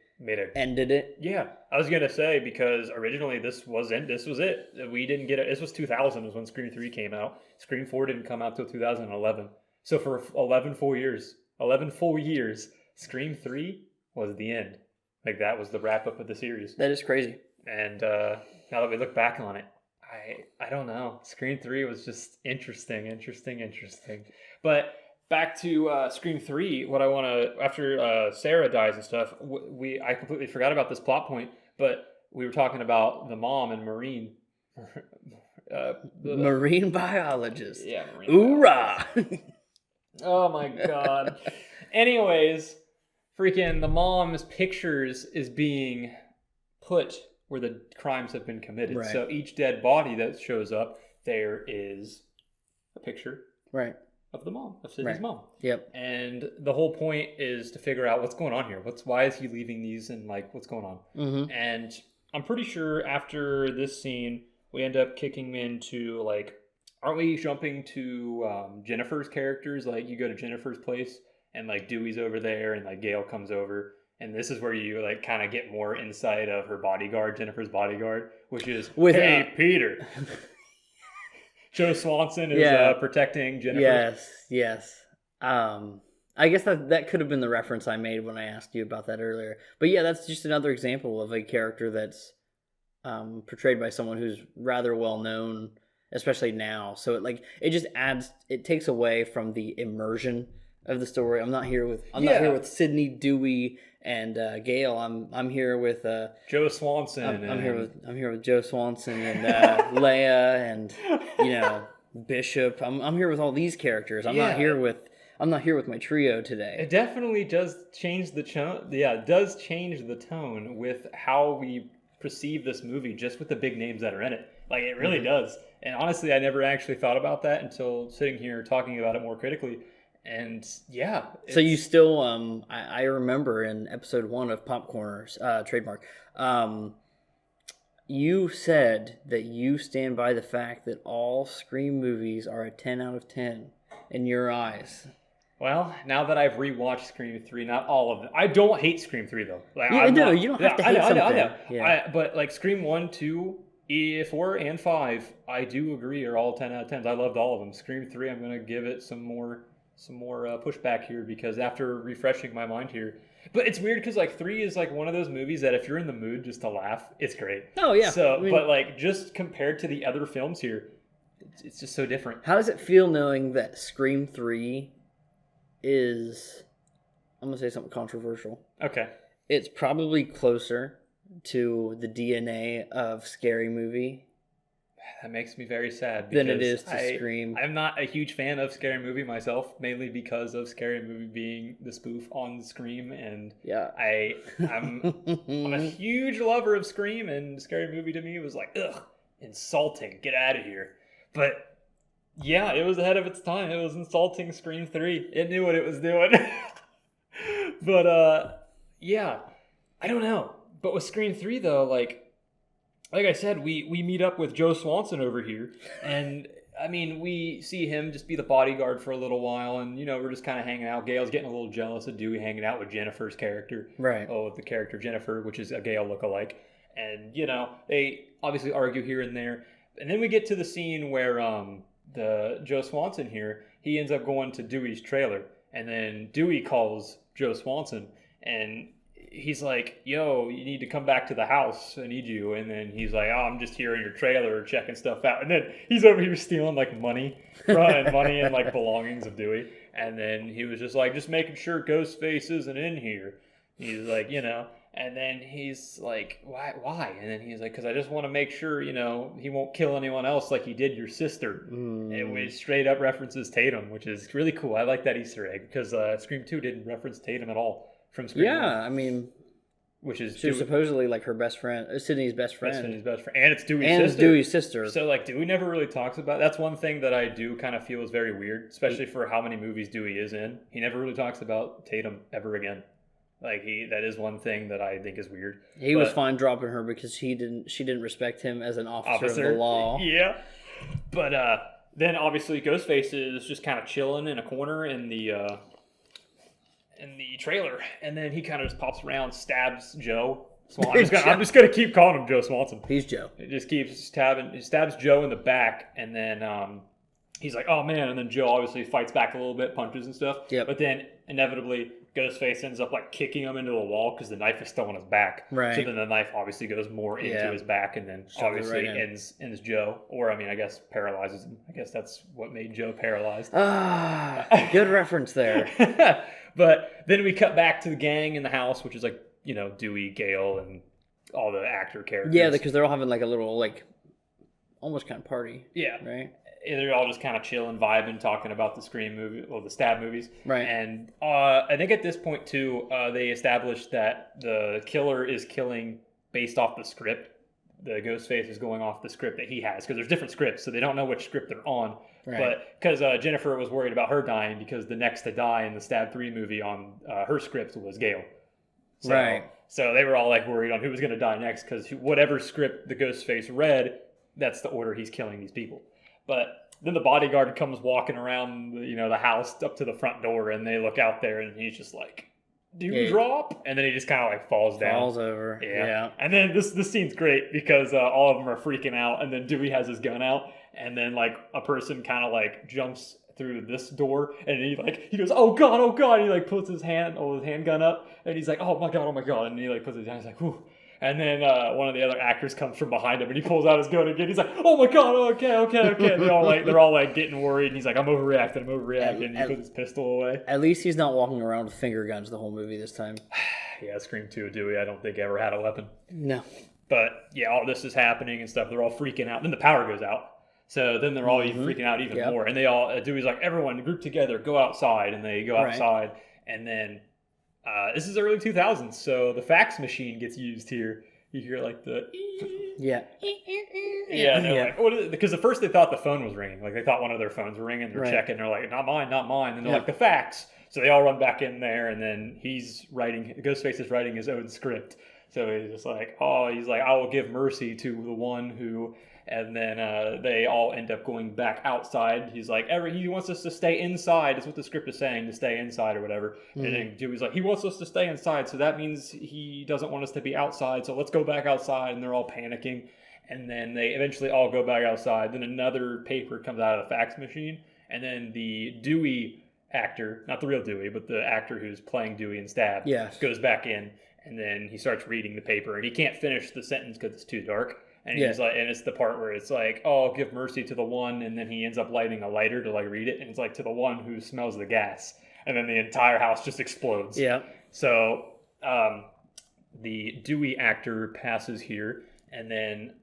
ended it. Yeah, I was gonna say, because originally this was it. We didn't get it. This was 2000 is when Scream 3 came out. Scream 4 didn't come out till 2011. So for 11 full years, Scream 3 was the end. Like, that was the wrap up of the series. That is crazy. And now that we look back on it, I don't know. Scream 3 was just interesting. But back to Scream 3, what I want to, after Sarah dies and stuff, I completely forgot about this plot point, but we were talking about the mom and Marine. Marine biologist. Yeah, marine Hoorah! Oh my god. Anyways, freaking the mom's pictures is being put where the crimes have been committed. Right. So each dead body that shows up, there is a picture Right. of the mom, of Sydney's mom. Yep. And the whole point is to figure out what's going on here. Why is he leaving these, and like what's going on? Mm-hmm. And I'm pretty sure after this scene, we end up kicking into, like, aren't we jumping to Jennifer's characters? Like, you go to Jennifer's place and like Dewey's over there and like Gail comes over. And this is where you like kind of get more insight of her bodyguard, Jennifer's bodyguard, which is, hey, Peter. Joe Swanson is protecting Jennifer. Yes. I guess that could have been the reference I made when I asked you about that earlier. But yeah, that's just another example of a character that's portrayed by someone who's rather well known, especially now. So it just adds, it takes away from the immersion of the story. I'm not here with Sydney, Dewey, and Gail. I'm here with Joe Swanson. I'm here with Joe Swanson and Leia and Bishop. I'm here with all these characters. I'm not here with my trio today. It definitely does change the tone. Yeah, it does change the tone with how we perceive this movie, just with the big names that are in it. Like, it really does. And honestly, I never actually thought about that until sitting here talking about it more critically. And yeah. So you still, I remember in episode 1 of Popcorners, trademark, you said that you stand by the fact that all Scream movies are a 10 out of 10 in your eyes. Well, now that I've rewatched Scream 3, not all of them. I don't hate Scream 3, though. Like, you don't have to hate something. I know. Yeah. But like Scream 1, 2, 4, and 5, I do agree are all 10 out of 10s. I loved all of them. Scream 3, I'm going to give it some more pushback here, because after refreshing my mind here. But it's weird because like 3 is like one of those movies that if you're in the mood just to laugh, it's great. Oh yeah. So, but like just compared to the other films here, it's just so different. How does it feel knowing that Scream 3 is, I'm going to say something controversial. Okay. It's probably closer to the DNA of Scary Movie. That makes me very sad. Than it is to Scream. I'm not a huge fan of Scary Movie myself, mainly because of Scary Movie being the spoof on Scream, and yeah, I'm a huge lover of Scream, and Scary Movie to me was like, ugh, insulting, get out of here. But yeah, it was ahead of its time. It was insulting Scream 3. It knew what it was doing. But yeah, I don't know. But with Scream 3 though, like I said, we meet up with Joe Swanson over here, and I mean, we see him just be the bodyguard for a little while, and we're just kind of hanging out. Gail's getting a little jealous of Dewey hanging out with Jennifer's character. Right. Oh, the character Jennifer, which is a Gail lookalike. And they obviously argue here and there. And then we get to the scene where the Joe Swanson here, he ends up going to Dewey's trailer, and then Dewey calls Joe Swanson, and he's like, yo, you need to come back to the house. I need you. And then he's like, oh, I'm just here in your trailer checking stuff out. And then he's over here stealing like money and like belongings of Dewey. And then he was just like, just making sure Ghostface isn't in here. He's like, and then he's like, why? And then he's like, because I just want to make sure, he won't kill anyone else like he did your sister. And it straight up references Tatum, which is really cool. I like that Easter egg, because Scream 2 didn't reference Tatum at all. From Scream 1. I mean, which is she was supposedly like her best friend, Sydney's best friend. Sydney's best friend, and it's Dewey's sister. So like Dewey never really talks about. That's one thing that I do kind of feel is very weird, especially for how many movies Dewey is in. He never really talks about Tatum ever again. Like that is one thing that I think is weird. He was fine dropping her because she didn't respect him as an officer of the law. Yeah. But then obviously Ghostface is just kind of chilling in a corner in the trailer, and then he kind of just pops around, stabs Joe. I'm just gonna keep calling him Joe Swanson. He's Joe. He just keeps stabbing. He stabs Joe in the back, and then he's like, "Oh man!" And then Joe obviously fights back a little bit, punches and stuff. Yep. But then inevitably, Ghostface ends up like kicking him into the wall because the knife is still on his back. Right. So then the knife obviously goes more into his back, and then obviously ends Joe, or I mean, I guess paralyzes him. I guess that's what made Joe paralyzed. Good reference there. But then we cut back to the gang in the house, which is like, you know, Dewey, Gale, and all the actor characters. Yeah, because they're all having like a little like almost kind of party. Yeah. Right. And they're all just kind of chilling, vibing, talking about the Scream movie, or the Stab movies. Right. And I think at this point too, they established that the killer is killing based off the script. The Ghostface is going off the script that he has, because there's different scripts, so they don't know which script they're on. Right. But because Jennifer was worried about her dying, because the next to die in the Stab 3 movie on her script was Gale. So, right. So they were all like worried on who was going to die next, because whatever script the Ghostface read, that's the order he's killing these people. But then the bodyguard comes walking around, the house up to the front door, and they look out there, and he's just like, drop, and then he just kind of like falls down. Falls over. Yeah. And then this scene's great because all of them are freaking out, and then Dewey has his gun out, and then like a person kind of like jumps through this door, and he goes, oh god, and he like puts his handgun up, and he's like, oh my god, and he like puts it down. He's like, whew. And then one of the other actors comes from behind him, and he pulls out his gun again. He's like, "Oh my god, okay." They're all like getting worried, and he's like, "I'm overreacting." And he puts his pistol away. At least he's not walking around with finger guns the whole movie this time. Yeah, Scream 2 Dewey, I don't think ever had a weapon. No. But yeah, all this is happening and stuff. They're all freaking out. Then the power goes out, so then they're all freaking out even more. And they all Dewey's like, "Everyone, group together, go outside," and they go outside, and then. This is early 2000s, so the fax machine gets used here. You hear like the like, what is it? Because at first they thought the phone was ringing, like they thought one of their phones were ringing. They're checking, they're like, not mine, and they're like, the fax. So they all run back in there, and then Ghostface is writing his own script. So he's just like, I will give mercy to the one who. And then they all end up going back outside. He's like, he wants us to stay inside. Is what the script is saying, to stay inside or whatever. Mm-hmm. And then Dewey's like, he wants us to stay inside, so that means he doesn't want us to be outside. So let's go back outside. And they're all panicking. And then they eventually all go back outside. Then another paper comes out of the fax machine. And then the Dewey actor, not the real Dewey, but the actor who's playing Dewey in Stab, goes back in. And then he starts reading the paper. And he can't finish the sentence because it's too dark. And he's like, and it's the part where it's like, oh, give mercy to the one, and then he ends up lighting a lighter to like read it, and it's like, to the one who smells the gas, and then the entire house just explodes. Yeah. So the Dewey actor passes here, and then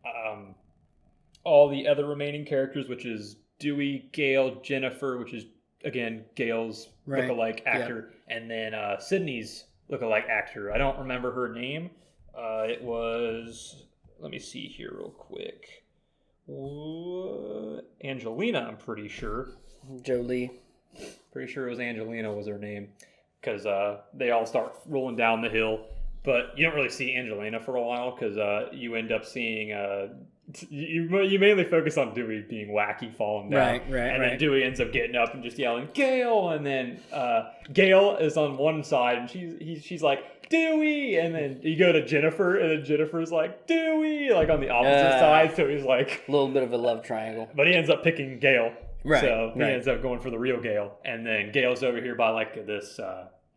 all the other remaining characters, which is Dewey, Gale, Jennifer, which is again Gale's lookalike actor, and then Sydney's lookalike actor. I don't remember her name. It was. Let me see here real quick. Angelina, I'm pretty sure. Jolie. Pretty sure it was Angelina was her name. Because they all start rolling down the hill. But you don't really see Angelina for a while because you end up seeing... you mainly focus on Dewey being wacky, falling down. Right. And then Dewey ends up getting up and just yelling, Gale! And then Gale is on one side, and she's like, Dewey! And then you go to Jennifer, and then Jennifer's like, Dewey! Like on the opposite side, so he's like... A little bit of a love triangle. But he ends up picking Gale. Right. So he ends up going for the real Gale. And then Gale's over here by like this...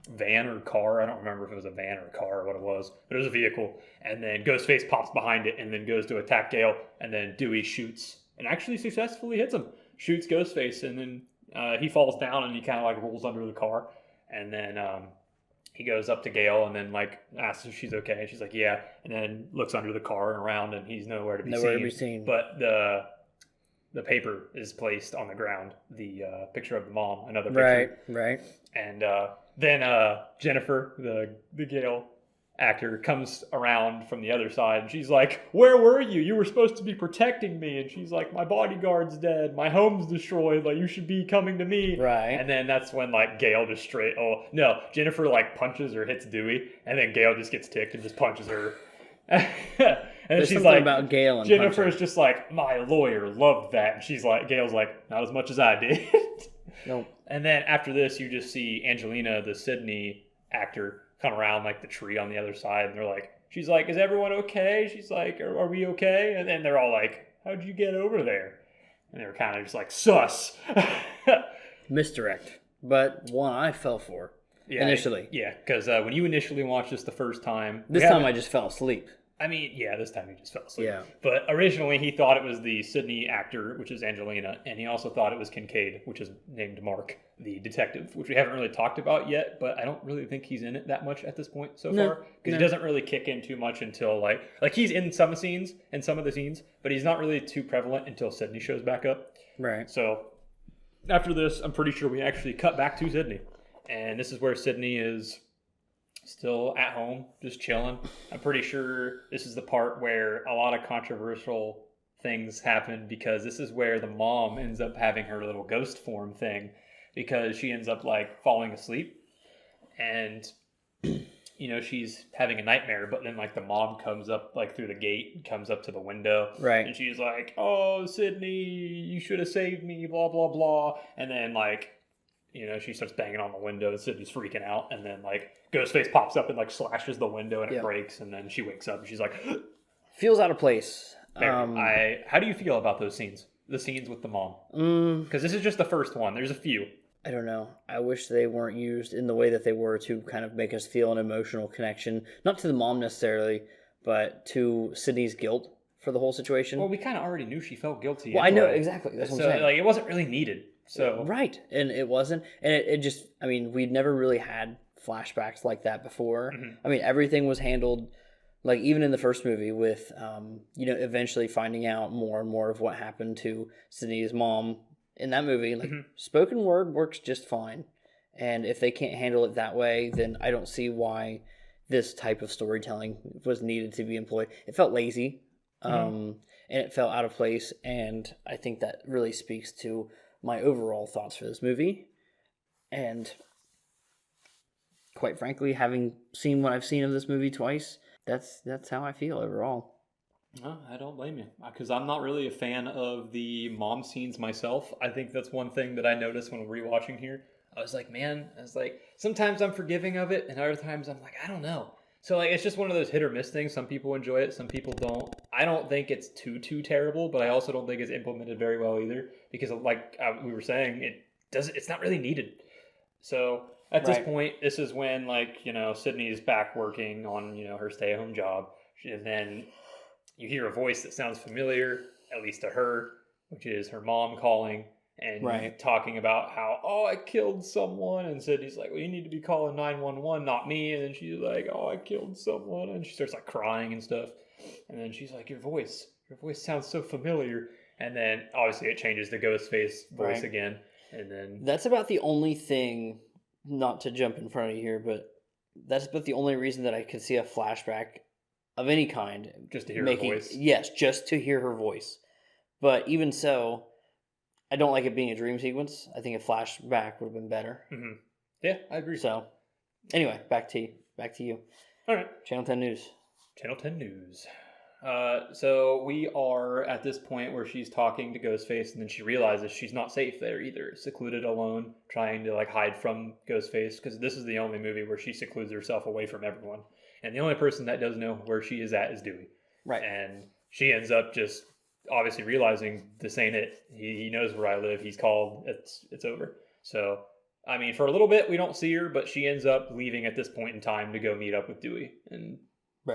van or car. I don't remember if it was a van or a car or what it was, but it was a vehicle. And then Ghostface pops behind it and then goes to attack Gale. And then Dewey shoots and actually successfully hits him. Shoots Ghostface, and then he falls down and he kind of like rolls under the car. And then he goes up to Gale and then like asks if she's okay. And she's like, yeah. And then looks under the car and around, and he's nowhere to be seen. But the paper is placed on the ground. The picture of the mom, another picture. Right. And then Jennifer, the Gale actor comes around from the other side, and she's like, "Where were you? You were supposed to be protecting me." And she's like, "My bodyguard's dead. My home's destroyed. Like, you should be coming to me." Right. And then that's when like Gail just straight. Oh no, Jennifer like punches or hits Dewey, and then Gail just gets ticked and just punches her. And There's she's something like, about Gail and Jennifer punching. is just like, "My lawyer loved that," and she's like, Gail's like, "Not as much as I did." Nope. And then after this, you just see Angelina, the Sydney actor, come around like the tree on the other side, and they're like, she's like, "Is everyone okay?" She's like, are we okay?" And then they're all like, "How'd you get over there?" And they were kind of just like, sus. Misdirect, but one I fell for initially. Yeah, because when you initially watched this the first time, This time I just fell asleep. I mean, yeah, this time he just fell asleep. Yeah. But originally he thought it was the Sydney actor, which is Angelina, and he also thought it was Kincaid, which is named Mark, the detective, which we haven't really talked about yet, but I don't really think he's in it that much at this point so far. Because he doesn't really kick in too much until like he's in some scenes, in some of the scenes, but he's not really too prevalent until Sydney shows back up. Right. So after this, I'm pretty sure we actually cut back to Sydney. And this is where Sydney is still at home, just chilling. I'm pretty sure this is the part where a lot of controversial things happen, because this is where the mom ends up having her little ghost form thing, because she ends up like falling asleep and she's having a nightmare, but then like the mom comes up like through the gate, comes up to the window, Right. and she's like, "Oh, Sydney, you should have saved me, blah blah blah." And then like she starts banging on the window, and Sydney's freaking out, and then like Ghostface pops up and like slashes the window, and it breaks, and then she wakes up and she's like, feels out of place. How do you feel about those scenes? The scenes with the mom? Because this is just the first one. There's a few. I don't know. I wish they weren't used in the way that they were to kind of make us feel an emotional connection, not to the mom necessarily, but to Sydney's guilt for the whole situation. Well, we kind of already knew she felt guilty. Well, anyway. I know exactly. That's what I'm saying. Like it wasn't really needed. So right, and it wasn't, and it just. I mean, we'd never really had flashbacks like that before. Mm-hmm. I mean, everything was handled, like even in the first movie, with eventually finding out more and more of what happened to Sydney's mom in that movie. Like spoken word works just fine, and if they can't handle it that way, then I don't see why this type of storytelling was needed to be employed. It felt lazy, and it felt out of place, and I think that really speaks to my overall thoughts for this movie. And quite frankly, having seen what I've seen of this movie twice, that's how I feel overall. No, I don't blame you, because I'm not really a fan of the mom scenes myself. I think that's one thing that I noticed when rewatching here. I was like, sometimes I'm forgiving of it, and other times I'm like, I don't know. So like, it's just one of those hit or miss things. Some people enjoy it, some people don't. I don't think it's too terrible, but I also don't think it's implemented very well either, because like we were saying, it's not really needed. So at this point, this is when like Sydney's back working on her stay-at-home job, and then you hear a voice that sounds familiar, at least to her, which is her mom calling and talking about how, "Oh, I killed someone," and Sydney's like, "Well, you need to be calling 911, not me." And then she's like, "Oh, I killed someone," and she starts like crying and stuff. And then she's like, your voice sounds so familiar." And then obviously it changes to Ghostface voice again. And then that's about the only thing, not to jump in front of you here, but that's about the only reason that I could see a flashback of any kind. Just to hear her voice? Yes, just to hear her voice. But even so, I don't like it being a dream sequence. I think a flashback would have been better. Mm-hmm. Yeah, I agree. So, anyway, back to you. All right. Channel 10 News. Channel 10 News. So we are at this point where she's talking to Ghostface, and then she realizes she's not safe there either, secluded alone, trying to like hide from Ghostface, because this is the only movie where she secludes herself away from everyone, and the only person that does know where she is at is Dewey. Right. And she ends up just obviously realizing this ain't it. He knows where I live. He's called. It's over. So I mean, for a little bit we don't see her, but she ends up leaving at this point in time to go meet up with Dewey and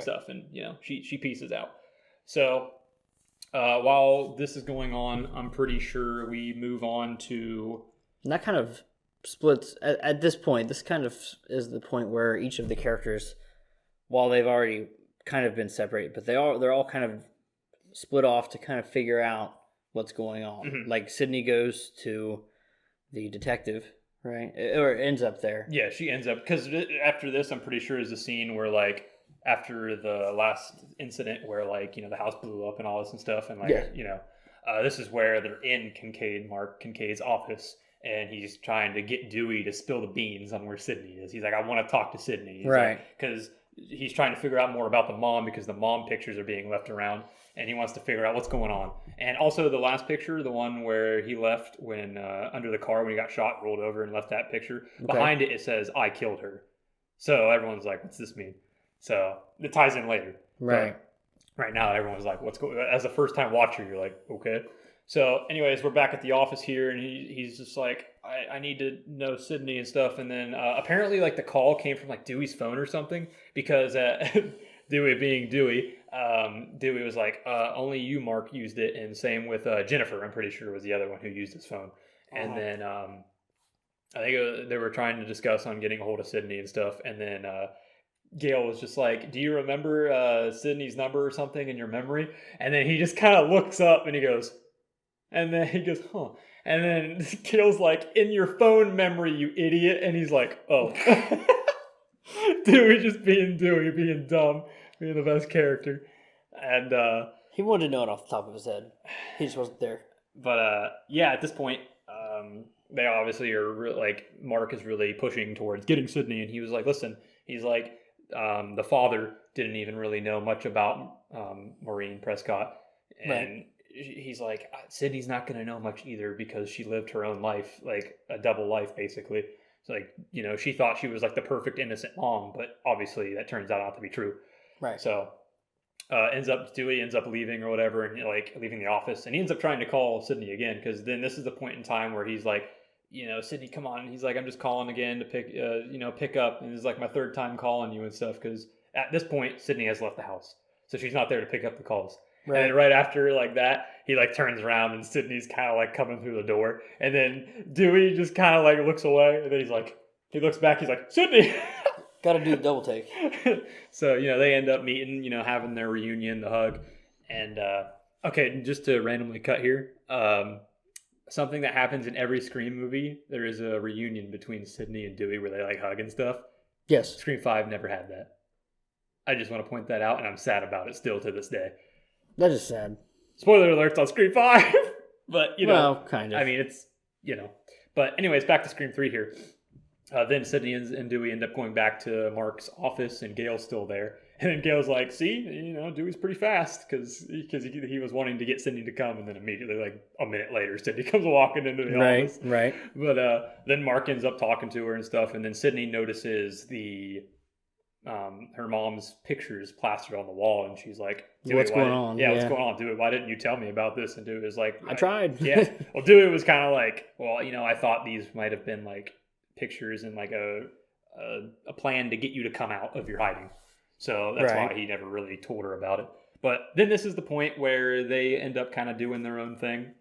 stuff, and she pieces out. So while this is going on, I'm pretty sure we move on to, and that kind of splits at this point. This kind of is the point where each of the characters, while they've already kind of been separated, but they're all kind of split off to kind of figure out what's going on. Mm-hmm. Like Sydney goes to the detective, right? Or ends up there. Yeah, she ends up, because after this, I'm pretty sure is the scene where like after the last incident where like the house blew up and all this and stuff, and like this is where they're in Mark Kincaid's office, and he's trying to get Dewey to spill the beans on where Sydney is. He's like, I want to talk to Sydney, because he's trying to figure out more about the mom, because the mom pictures are being left around, and he wants to figure out what's going on. And also the last picture, the one where he left when under the car when he got shot, rolled over and left that picture. Okay. Behind it, it says, I killed her. So everyone's like, what's this mean? So it ties in later. Right. But right now, everyone's like, what's going on? As a first-time watcher, you're like, okay. So anyways, we're back at the office here, and he's just like, I need to know Sydney and stuff. And then apparently like the call came from like Dewey's phone or something, because Dewey being Dewey, Dewey was like, only you, Mark, used it. And same with Jennifer, I'm pretty sure, was the other one who used his phone. And then I think they were trying to discuss on getting a hold of Sydney and stuff. And then Gail was just like, do you remember Sydney's number or something in your memory? And then he just kind of looks up and he goes, huh. And then Gail's like, in your phone memory, you idiot. And he's like, oh. Dewey just being Dewey, being dumb, being the best character. And he wanted to know it off the top of his head. He just wasn't there. But at this point, they obviously are like, Mark is really pushing towards getting Sydney. And he was like, listen, he's like, the father didn't even really know much about Maureen Prescott. And right. He's like, Sydney's not going to know much either, because she lived her own life, like a double life, basically. It's like, she thought she was like the perfect innocent mom, but obviously that turns out not to be true. Right. So Dewey ends up leaving or whatever, and like leaving the office, and he ends up trying to call Sydney again, because then this is the point in time where he's like, Sydney, come on. And he's like, I'm just calling again to pick up. And it's like my third time calling you and stuff, because at this point, Sydney has left the house. So she's not there to pick up the calls. Right. And then right after like that, he like turns around and Sydney's kind of like coming through the door. And then Dewey just kind of like looks away. And then he looks back. He's like, Sydney! Got to do the double take. So, they end up meeting, having their reunion, the hug. And, okay, just to randomly cut here. Something that happens in every Scream movie, there is a reunion between Sydney and Dewey where they like hug and stuff. Yes. Scream 5 never had that. I just want to point that out, and I'm sad about it still to this day. That is sad. Spoiler alerts on Scream 5. But, well, kind of. I mean, it's, But anyways, back to Scream 3 here. Then Sydney and Dewey end up going back to Mark's office, and Gail's still there. And then Gail's like, see, Dewey's pretty fast, because he was wanting to get Sydney to come, and then immediately, like a minute later, Sydney comes walking into the office. Right. But then Mark ends up talking to her and stuff, and then Sydney notices her mom's pictures plastered on the wall, and she's like, what's going on? Yeah, what's going on, Dewey? Why didn't you tell me about this? And Dewey was like, I tried. Yeah. Well, Dewey was kind of like, well, I thought these might have been like pictures and like a plan to get you to come out of your hiding. So that's why he never really told her about it. But then this is the point where they end up kind of doing their own thing.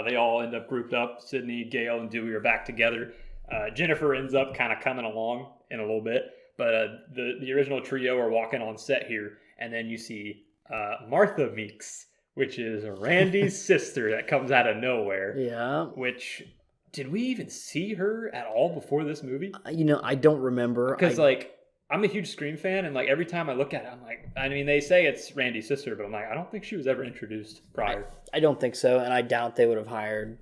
They all end up grouped up. Sydney, Gail, and Dewey are back together. Jennifer ends up kind of coming along in a little bit. But the original trio are walking on set here. And then you see Martha Meeks, which is Randy's sister that comes out of nowhere. Yeah. Which, did we even see her at all before this movie? I don't remember. Because, I'm a huge Scream fan, and, every time I look at it, I'm like, I mean, they say it's Randy's sister, but I'm like, I don't think she was ever introduced prior. I don't think so, and I doubt they would have hired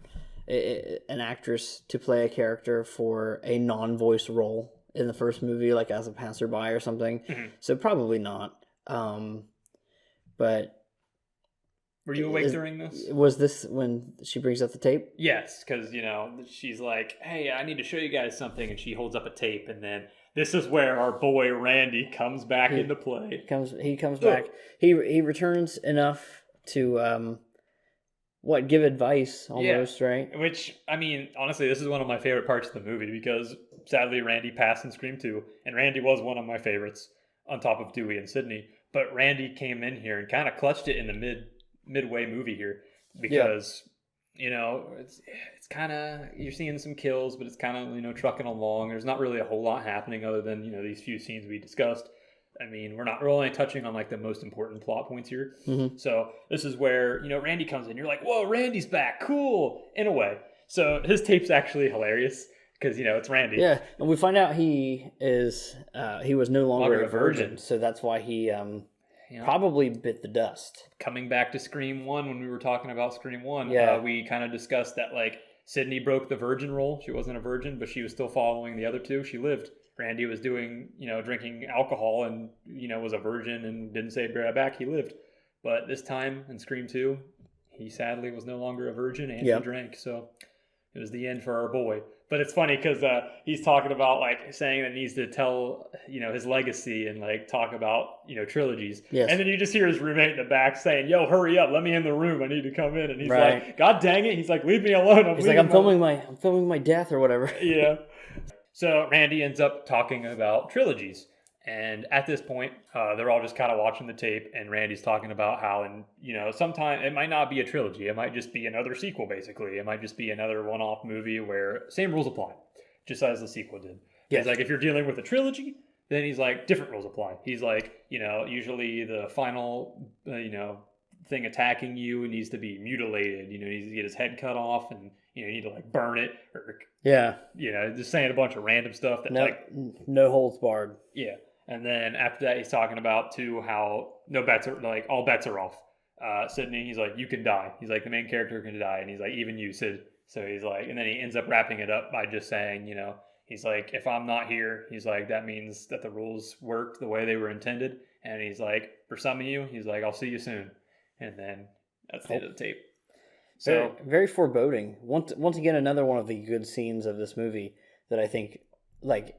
an actress to play a character for a non-voice role in the first movie, like as a passerby or something. Mm-hmm. So probably not. But were you awake during this? Was this when she brings up the tape? Yes, because she's like, "Hey, I need to show you guys something," and she holds up a tape, and then this is where our boy Randy comes back into play. He comes back. He returns enough to give advice almost, right? Which, I mean, honestly, this is one of my favorite parts of the movie, because sadly Randy passed in Scream 2, and Randy was one of my favorites on top of Dewey and Sydney. But Randy came in here and kind of clutched it in the midway movie here, because it's kind of, you're seeing some kills, but it's kind of trucking along. There's not really a whole lot happening other than these few scenes we discussed. I mean, we're only touching on the most important plot points here. Mm-hmm. So this is where Randy comes in. You're like, whoa, Randy's back, cool, in a way. So his tape's actually hilarious, because it's Randy. Yeah, and we find out he was no longer a virgin, virgin. so that's why he Yeah. probably bit the dust. Coming back to Scream 1, when we were talking about Scream 1, Yeah. we kind of discussed that, like, Sydney broke the virgin rule. She wasn't a virgin, but she was still following the other two. She lived. Randy was doing, drinking alcohol and, was a virgin and didn't say right back. He lived. But this time in Scream 2, he sadly was no longer a virgin and he drank. So it was the end for our boy. But it's funny because he's talking about, like, saying that he needs to tell, his legacy and, like, talk about, trilogies. Yes. And then you just hear his roommate in the back saying, yo, hurry up. Let me in the room. I need to come in. And he's Right. like, God dang it. He's like, leave me alone. He's like, I'm filming my death or whatever. Yeah. So Randy ends up talking about trilogies. And at this point, they're all just kind of watching the tape, and Randy's talking about how, sometime it might not be a trilogy. It might just be another sequel, basically. It might just be another one-off movie where same rules apply, just as the sequel did. Yes. He's like, if you're dealing with a trilogy, then he's like, different rules apply. He's like, usually the final, thing attacking you needs to be mutilated. He needs to get his head cut off, and you need to, like, burn it, or just saying a bunch of random stuff that no holds barred. Yeah. And then after that, he's talking about, too, how all bets are off. Sydney, he's like, you can die. He's like, the main character can die. And he's like, even you, Sid. So he's like, and then he ends up wrapping it up by just saying, he's like, if I'm not here, he's like, that means that the rules worked the way they were intended. And he's like, for some of you, he's like, I'll see you soon. And then that's the end of the tape. So very, very foreboding. Once again, another one of the good scenes of this movie that I think, like,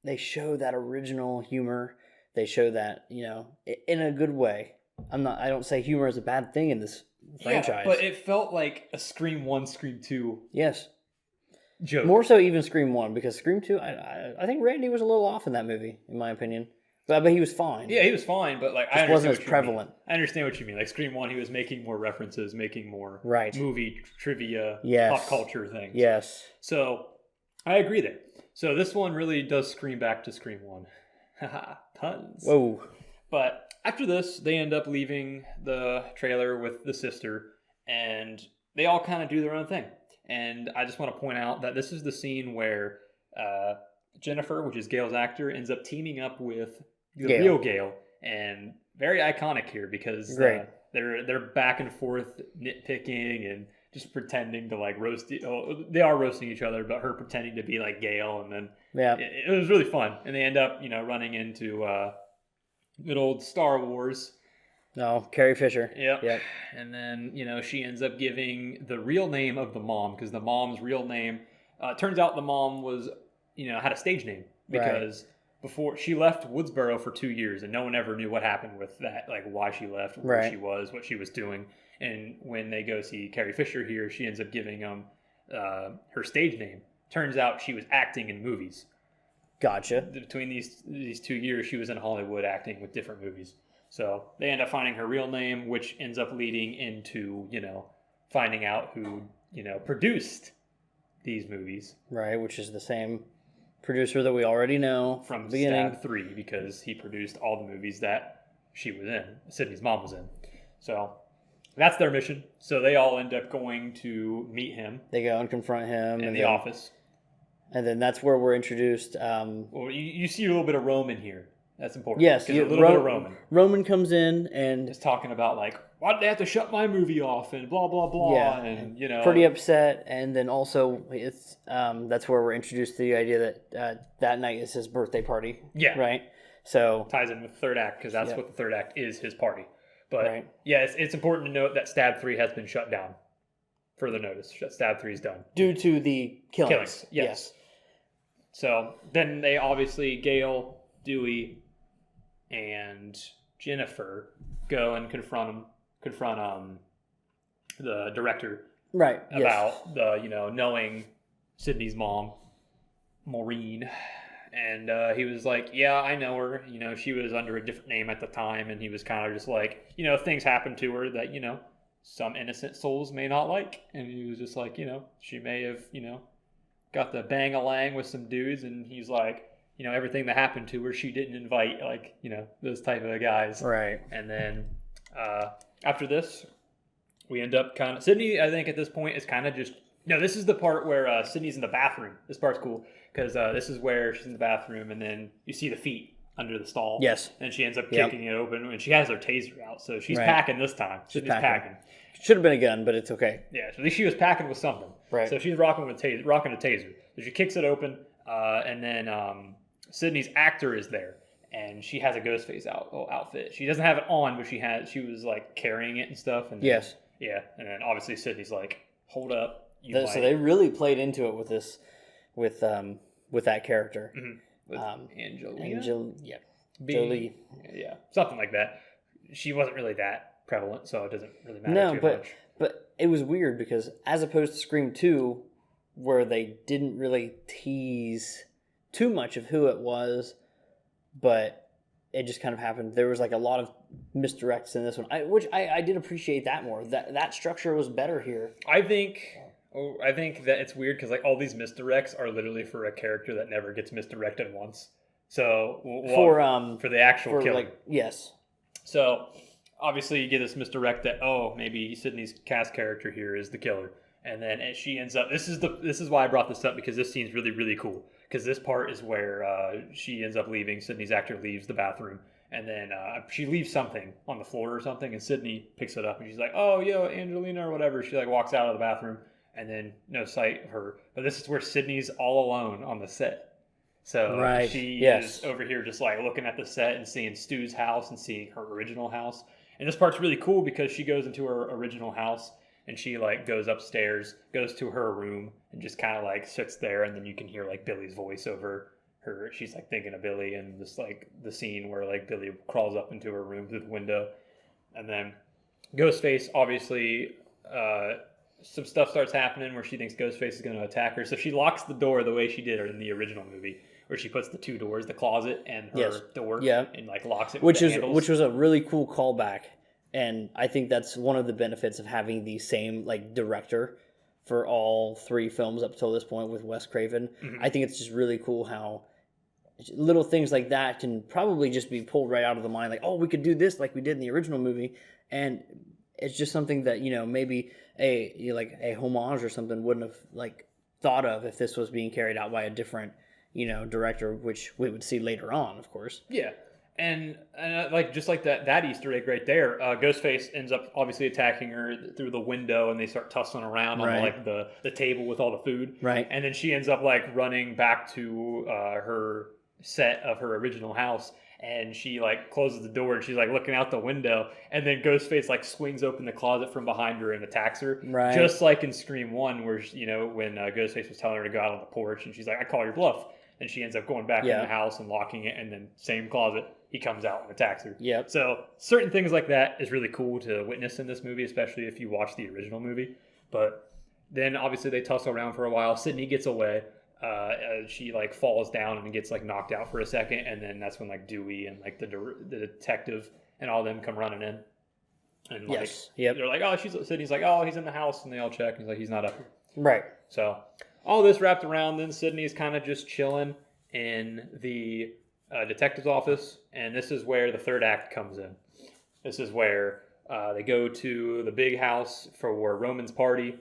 they show that original humor. They show that, in a good way. I don't say humor is a bad thing in this franchise. But it felt like a Scream 1, Scream 2 yes. joke. More so even Scream 1, because Scream 2, I think Randy was a little off in that movie, in my opinion. But he was fine. Yeah, he was fine, but, like, Just wasn't as prevalent. I understand what you mean. Like, Scream 1, he was making more references, making more movie trivia, pop culture things. Yes. So I agree there. So this one really does scream back to Scream 1. Haha, puns. Whoa. But after this, they end up leaving the trailer with the sister, and they all kind of do their own thing. And I just want to point out that this is the scene where Jennifer, which is Gail's actor, ends up teaming up with the real Gail. And very iconic here because they're back and forth nitpicking and just pretending to, like, roast. They are roasting each other, but her pretending to be like Gail, and then it was really fun. And they end up, running into good old Star Wars. No, Carrie Fisher. Yep. And then she ends up giving the real name of the mom, because the mom's real name turns out the mom was had a stage name because before she left Woodsboro for 2 years, and no one ever knew what happened with that, like why she left, where she was, what she was doing. And when they go see Carrie Fisher here, she ends up giving them her stage name. Turns out she was acting in movies. Gotcha. Between these 2 years, she was in Hollywood acting with different movies. So they end up finding her real name, which ends up leading into, finding out who, produced these movies. Right, which is the same producer that we already know from the beginning. Stab 3, because he produced all the movies that she was in, Sydney's mom was in. So that's their mission. So they all end up going to meet him. They go and confront him in the office. And then that's where we're introduced. Well, you see a little bit of Roman here. That's important. Yes, a little bit of Roman. Roman comes in and is talking about, like, why'd they have to shut my movie off and blah blah blah. Yeah, and pretty upset. And then also it's that's where we're introduced to the idea that that night is his birthday party. Yeah. Right. So ties in with the third act, because that's what the third act is, his party. But it's important to note that Stab 3 has been shut down. Further notice, Stab 3 is done due to the killings. Yes. So then they obviously, Gail, Dewey, and Jennifer go and confront the director about the knowing Sydney's mom, Maureen. And he was like, yeah, I know her. She was under a different name at the time. And he was kind of just like, things happened to her that, some innocent souls may not like. And he was just like, she may have, got the bang-a-lang with some dudes. And he's like, everything that happened to her, she didn't invite, like, those type of guys. Right. And then after this, we end up Sydney, I think at this point, is kind of just No, this is the part where Sydney's in the bathroom. This part's cool because this is where she's in the bathroom, and then you see the feet under the stall. Yes. And she ends up kicking it open, and she has her taser out. So she's Right. packing this time. She's Sydney's packing. Should have been a gun, but it's okay. Yeah, so at least she was packing with something. Right. So she's rocking a taser. So she kicks it open, and then Sydney's actor is there, and she has a Ghostface outfit. She doesn't have it on, but she was like carrying it and stuff. And then, Yes. Yeah, and then obviously Sydney's like, "Hold up." So they really played into it with this, with that character. Mm-hmm. With Angelina? yeah, Jolie. Yeah, something like that. She wasn't really that prevalent, so it doesn't really matter No, too but much. but it was weird because as opposed to Scream 2, where they didn't really tease too much of who it was, but it just kind of happened. There was like a lot of misdirects in this one, which I did appreciate that more. That structure was better here. I think that it's weird because like all these misdirects are literally for a character that never gets misdirected once. So for the actual killer, like, yes. So obviously you get this misdirect that maybe Sydney's cast character here is the killer, and then she ends up. This is why I brought this up because this scene's really really cool because this part is where she ends up leaving. Sydney's actor leaves the bathroom. And then she leaves something on the floor or something, and Sydney picks it up, and she's like, "Oh, yo, Angelina," or whatever. She like walks out of the bathroom, and then no sight of her. But this is where Sydney's all alone on the set. So she is over here just like looking at the set and seeing Stu's house and seeing her original house. And this part's really cool because she goes into her original house and she like goes upstairs, goes to her room, and just kind of like sits there, and then you can hear like Billy's voice over her. She's like thinking of Billy, and just like the scene where like Billy crawls up into her room through the window, and then Ghostface obviously some stuff starts happening where she thinks Ghostface is going to attack her, so she locks the door the way she did in the original movie, where she puts the two doors, the closet and her door, and like locks it. Which was a really cool callback, and I think that's one of the benefits of having the same like director for all three films up till this point with Wes Craven. Mm-hmm. I think it's just really cool how little things like that can probably just be pulled right out of the mind, like, oh, we could do this like we did in the original movie, and it's just something that maybe a homage or something wouldn't have like thought of if this was being carried out by a different director, which we would see later on, of course. Yeah, and like just like that Easter egg right there, Ghostface ends up obviously attacking her through the window, and they start tussling around on like the table with all the food, right? And then she ends up like running back to her set of her original house, and she like closes the door, and she's like looking out the window, and then Ghostface like swings open the closet from behind her and attacks her, right? Just like in Scream 1, where when Ghostface was telling her to go out on the porch, and she's like, "I call your bluff," and she ends up going back in the house and locking it, and then same closet, he comes out and attacks her. Yep. So certain things like that is really cool to witness in this movie, especially if you watch the original movie. But then obviously they tussle around for a while. Sydney gets away. She like falls down and gets like knocked out for a second, and then that's when like Dewey and like the detective and all of them come running in, and like they're like, "Oh, Sydney's like, oh, he's in the house," and they all check, and he's like, "He's not up here." Right. So all this wrapped around, then Sydney's kind of just chilling in the detective's office, and this is where the third act comes in. This is where they go to the big house for Roman's party.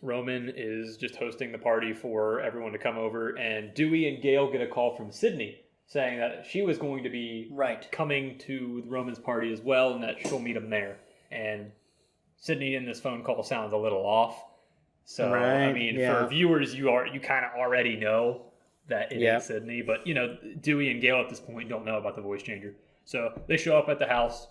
Roman is just hosting the party for everyone to come over, and Dewey and Gail get a call from Sydney saying that she was going to be coming to Roman's party as well, and that she'll meet him there. And Sydney in this phone call sounds a little off. So I mean, for viewers, you kind of already know that it is Sydney, but Dewey and Gail at this point don't know about the voice changer. So they show up at the house,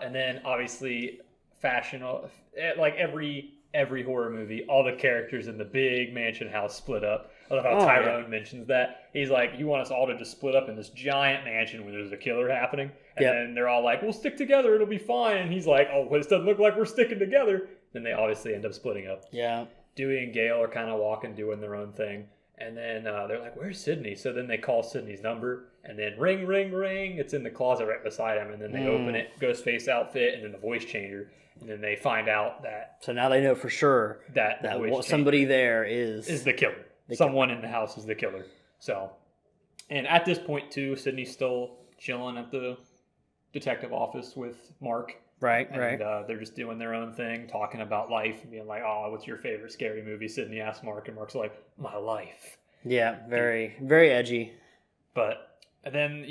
and then obviously like every horror movie, all the characters in the big mansion house split up. I love how Tyrone mentions that. He's like, you want us all to just split up in this giant mansion when there's a killer happening? And then they're all like, we'll stick together, it'll be fine. And he's like, oh, this doesn't look like we're sticking together. Then they obviously end up splitting up. Yeah. Dewey and Gail are kind of walking, doing their own thing. And then they're like, where's Sydney? So then they call Sydney's number, and then ring, ring, ring. It's in the closet right beside him. And then they open it, Ghostface outfit, and then the voice changer. And then they find out that... So now they know for sure that somebody there is the killer. Someone in the house is the killer. So, and at this point, too, Sydney's still chilling at the detective office with Mark. Right, And right. they're just doing their own thing, talking about life, and being like, "Oh, what's your favorite scary movie?" Sydney asks Mark, and Mark's like, "My life." Yeah, very, very edgy. But then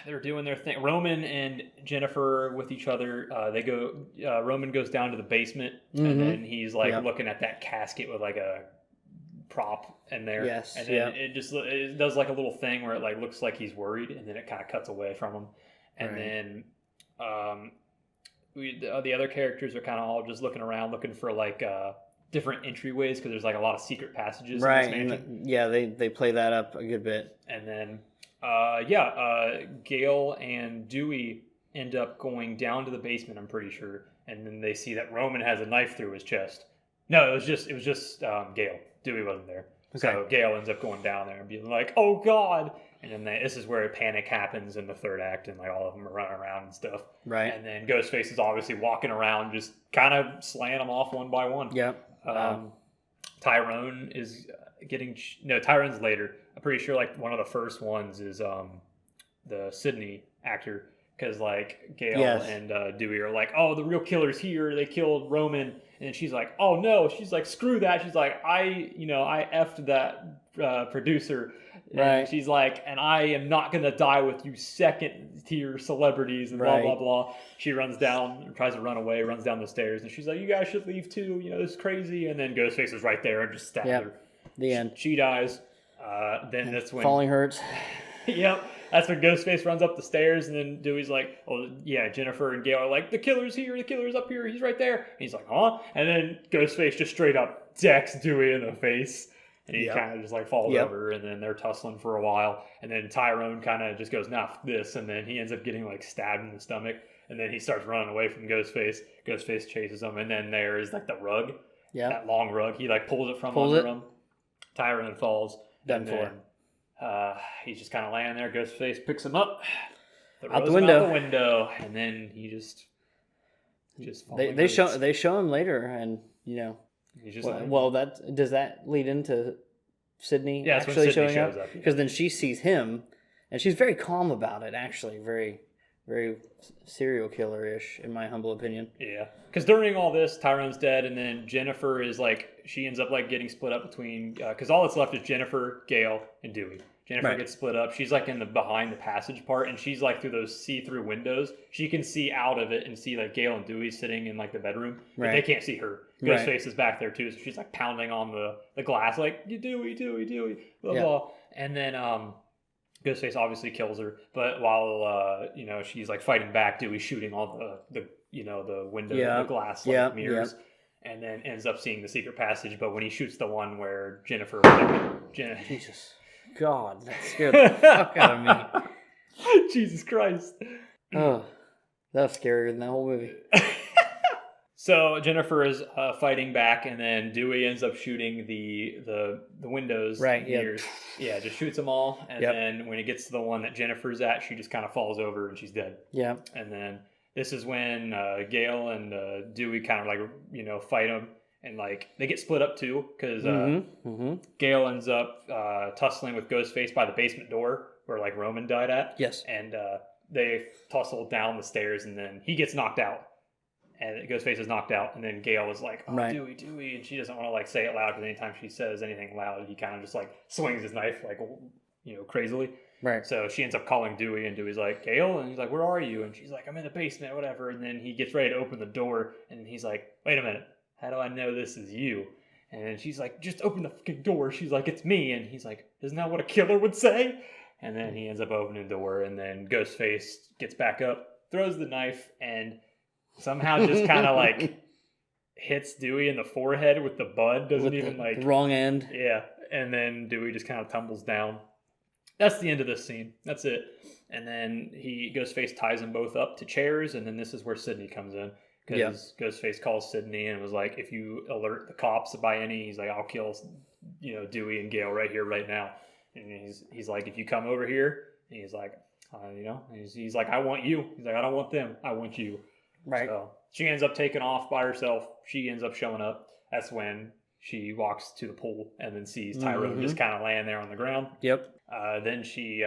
they're doing their thing. Roman and Jennifer with each other. They go. Roman goes down to the basement, and Mm-hmm. then he's like Yep. looking at that casket with like a prop in there, Yes, and then yep. it does like a little thing where it like looks like he's worried, and then it kind of cuts away from him, and Right. then the other characters are kind of all just looking around, looking for like different entryways because there's like a lot of secret passages in this Right, mansion. and yeah, they play that up a good bit. And then, Gale and Dewey end up going down to the basement. I'm pretty sure, and then they see that Roman has a knife through his chest. No, it was just Gale. Dewey wasn't there, so Okay. Gale ends up going down there and being like, "Oh God!" And then this is where a panic happens in the third act, and like all of them are running around and stuff. Right. And then Ghostface is obviously walking around, just kind of slaying them off one by one. Yep. Tyrone is Tyrone's later. I'm pretty sure like one of the first ones is the Sydney actor, because like Gale Yes. and Dewey are like, "Oh, the real killer's here. They killed Roman." And she's like, "Oh no!" She's like, "Screw that!" She's like, I effed that producer." And Right. she's like, "And I am not gonna die with you second tier celebrities," and blah Right. blah blah. She runs down, tries to run away, runs down the stairs, and she's like, "You guys should leave too. This is crazy." And then Ghostface is right there and just stabs Yep. her. The end. She dies. Then that's when Falling hurts. Yep. That's when Ghostface runs up the stairs, and then Dewey's like, "Oh yeah," Jennifer and Gale are like, "The killer's here, the killer's up here, he's right there." And he's like, "Huh?" And then Ghostface just straight up decks Dewey in the face, and he Yep. kind of just like falls Yep. over, and then they're tussling for a while, and then Tyrone kind of just goes, "Nah, f this," and then he ends up getting like stabbed in the stomach, and then he starts running away from Ghostface. Ghostface chases him, and then there is like the rug, Yeah. that long rug. He like pulls it from Pulls under it. him. Tyrone falls. Done and for. then, he's just kind of laying there. Ghostface picks him up, Out the throws him window. out the window, and then he just They show him later, and he's just like, well, does that lead into Sydney yeah, that's when actually Sydney showing shows up. Because then she sees him, and she's very calm about it. Actually, very, very serial killer-ish, in my humble opinion. Yeah, because during all this, Tyrone's dead, and then Jennifer is like, she ends up like getting split up between, because all that's left is Jennifer, Gale, and Dewey. Jennifer Right. gets split up. She's like in the behind the passage part, and she's like through those see-through windows. She can see out of it and see like Gale and Dewey sitting in like the bedroom, but Right. they can't see her. Right. Ghostface is back there too, so she's like pounding on the glass, like, Dewey, blah Yeah. blah. And then Ghostface obviously kills her, but while she's like fighting back, Dewey's shooting all the window, Yeah. the glass Yeah. mirrors. And then ends up seeing the secret passage, but when he shoots the one where Jennifer Jesus, God, that scared the fuck out of me. Jesus Christ. Oh, that was scarier than that whole movie. So Jennifer is fighting back, and then Dewey ends up shooting the windows. Right, yeah. Mirrors. Yeah, just shoots them all, and Yep. then when he gets to the one that Jennifer's at, she just kind of falls over and she's dead. Yeah. And then this is when Gale and Dewey kind of like fight them, and like they get split up too, because Gale ends up tussling with Ghostface by the basement door where like Roman died at. Yes. And they tussle down the stairs, and then he gets knocked out, and Ghostface is knocked out, and then Gale is like, "Oh, Right. Dewey," and she doesn't want to like say it loud, because anytime she says anything loud, he kind of just like swings his knife like crazily. Right. So she ends up calling Dewey, and Dewey's like, "Gale," and he's like, "Where are you?" And she's like, "I'm in the basement, whatever." And then he gets ready to open the door, and he's like, "Wait a minute, how do I know this is you?" And then she's like, "Just open the fucking door." She's like, "It's me." And he's like, "Isn't that what a killer would say?" And then he ends up opening the door, and then Ghostface gets back up, throws the knife, and somehow just kind of like hits Dewey in the forehead with the bud. Doesn't With even the like, wrong end. yeah. And then Dewey just kind of tumbles down. That's the end of this scene. That's it. And then Ghostface ties them both up to chairs, and then this is where Sydney comes in, because Ghostface calls Sydney and was like, "If you alert the cops by any," he's like, "I'll kill Dewey and Gale right here, right now." And he's like, "If you come over here," and he's like, he's like, "I want you." He's like, "I don't want them. I want you." Right. So she ends up taking off by herself. She ends up showing up. That's when she walks to the pool and then sees Tyrone just kind of laying there on the ground. Yep. Then she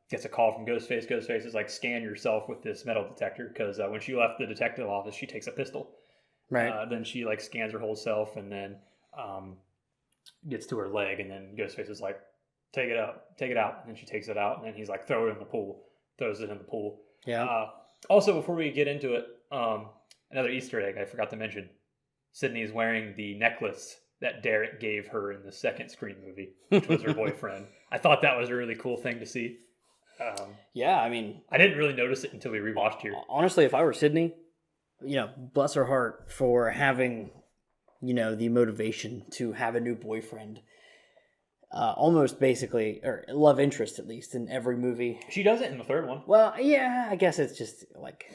gets a call from Ghostface. Ghostface is like, scan yourself with this metal detector, because when she left the detective office, she takes a pistol. Right. Then she like scans her whole self and then gets to her leg, and then Ghostface is like, take it out. And then she takes it out, and then he's like, throw it in the pool. Throws it in the pool. Yeah. Also, before we get into it, another Easter egg I forgot to mention. Sydney's wearing the necklace that Derek gave her in the second Scream movie, which was her boyfriend. I thought that was a really cool thing to see. Yeah, I mean, I didn't really notice it until we rewatched here. Honestly, if I were Sydney, bless her heart for having, the motivation to have a new boyfriend. Almost basically, or love interest at least, in every movie. She does it in the third one. Well, yeah, I guess it's just like,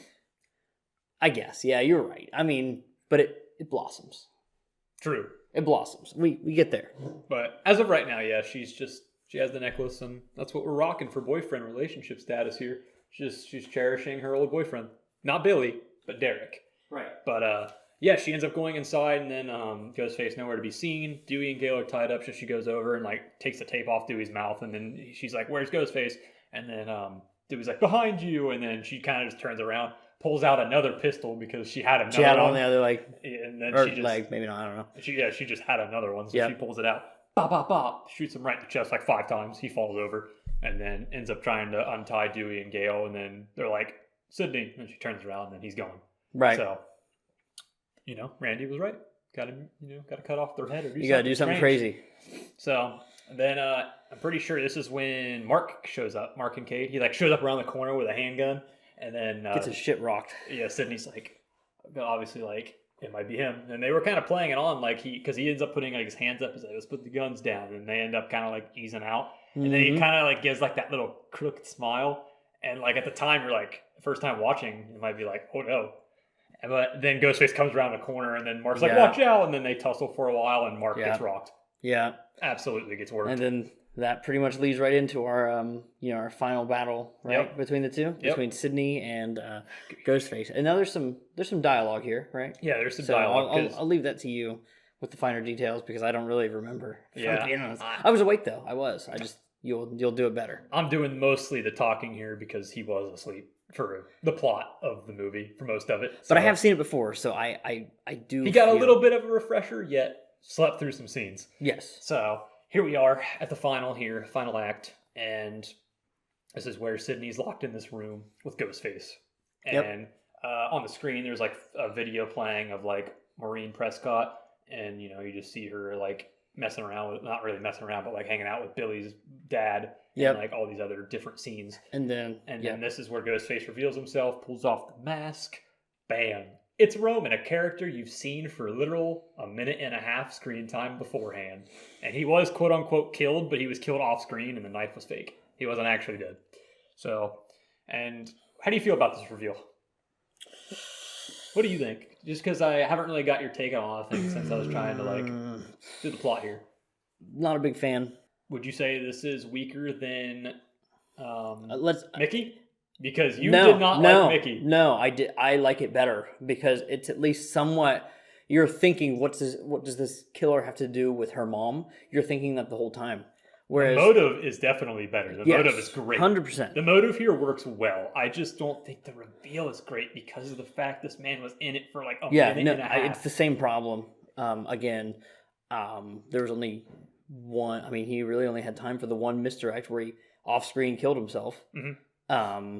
yeah, you're right. I mean, but it blossoms. True. It blossoms. We get there. But as of right now, yeah, she has the necklace, and that's what we're rocking for boyfriend relationship status here. She's cherishing her old boyfriend. Not Billy, but Derek. Right. But yeah, she ends up going inside, and then Ghostface nowhere to be seen. Dewey and Gale are tied up, so she goes over and like takes the tape off Dewey's mouth, and then she's like, "Where's Ghostface?" And then Dewey's like, "Behind you," and then she kind of just turns around, pulls out another pistol because she had another. She had one. On the other leg, and then or she just leg, maybe not. I don't know. She just had another one, so she pulls it out. Bop, bop, bop. Shoots him right in the chest like 5 times. He falls over, and then ends up trying to untie Dewey and Gale, and then they're like, "Sydney," and she turns around, and then he's gone. Right. So, Randy was right. Got to cut off their head or do you got to do something crazy. So then I'm pretty sure this is when Mark shows up. Mark and Cade. He like shows up around the corner with a handgun, and then gets his shit rocked. Yeah, Sydney's like, obviously like, it might be him, and they were kind of playing it on like because he ends up putting like his hands up, he's like, let's put the guns down, and they end up kind of like easing out, and then he kind of like gives like that little crooked smile, and like at the time you're like, first time watching, you might be like, oh no. But then Ghostface comes around the corner, and then Mark's like, watch out, and then they tussle for a while, and Mark gets rocked. Yeah. Absolutely gets worked. And then that pretty much leads right into our our final battle, right? Between the two, between Sydney and Ghostface. And now there's some dialogue here, right? Yeah, there's some dialogue. I'll leave that to you with the finer details because I don't really remember. Yeah, I was awake though. I was. You'll do it better. I'm doing mostly the talking here because he was asleep for the plot of the movie for most of it. So. But I have seen it before, so I do. He got a little bit of a refresher, yet slept through some scenes. Yes. So here we are at the final act, and this is where Sydney's locked in this room with Ghostface. And on the screen, there's like a video playing of like Maureen Prescott, and you just see her like messing around with, not really messing around, but like hanging out with Billy's dad. And like all these other different scenes. And then this is where Ghostface reveals himself, pulls off the mask, bam. It's Roman, a character you've seen for literal 1.5 minutes screen time beforehand. And he was quote unquote killed, but he was killed off screen and the knife was fake. He wasn't actually dead. So, and how do you feel about this reveal? What do you think? Just because I haven't really got your take on a lot of things since I was trying to like do the plot here. Not a big fan. Would you say this is weaker than let's Mickey? Because you did not like Mickey. No, I did. I like it better because it's at least somewhat. You're thinking, what does this killer have to do with her mom? You're thinking that the whole time. Whereas the motive is definitely better. The motive is great. 100%. The motive here works well. I just don't think the reveal is great because of the fact this man was in it for like a minute and a half. It's the same problem. Again, there was only one. I mean, he really only had time for the one misdirect where he off-screen killed himself. Mm-hmm.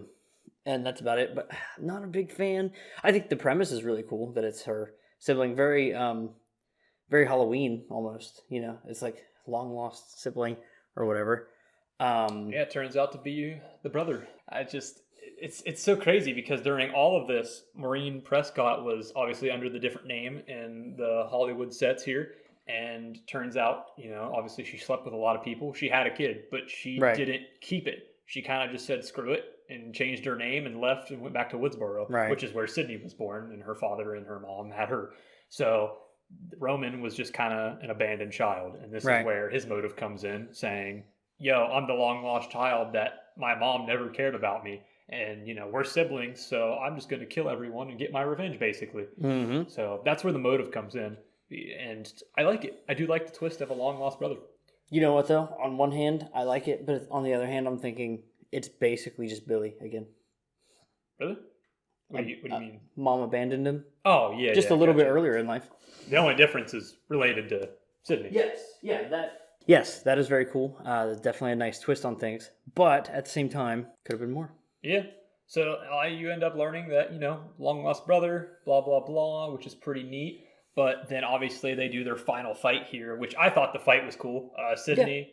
And that's about it. But not a big fan. I think the premise is really cool that it's her sibling. Very, very Halloween almost. It's like long lost sibling or whatever. It turns out to be the brother. It's so crazy because during all of this, Maureen Prescott was obviously under the different name in the Hollywood sets here. And turns out, obviously she slept with a lot of people. She had a kid, but she didn't keep it. She kind of just said, screw it, and changed her name and left and went back to Woodsboro, which is where Sydney was born, and her father and her mom had her. So Roman was just kind of an abandoned child. And this is where his motive comes in, saying, yo, I'm the long-lost child that my mom never cared about me. And, we're siblings, so I'm just going to kill everyone and get my revenge, basically. Mm-hmm. So that's where the motive comes in. And I like it. I do like the twist of a long lost brother. You know what though? On one hand, I like it, but on the other hand, I'm thinking it's basically just Billy again. Really? What do you mean? Mom abandoned him. Oh yeah, just yeah, a little bit gotcha. earlier in life. The only difference is related to Sydney. Yes, yeah, that. Yes, that is very cool. Definitely a nice twist on things, but at the same time, could have been more. Yeah. So you end up learning that, long lost brother, blah, blah, blah, which is pretty neat. But then obviously they do their final fight here, which I thought the fight was cool. Sydney,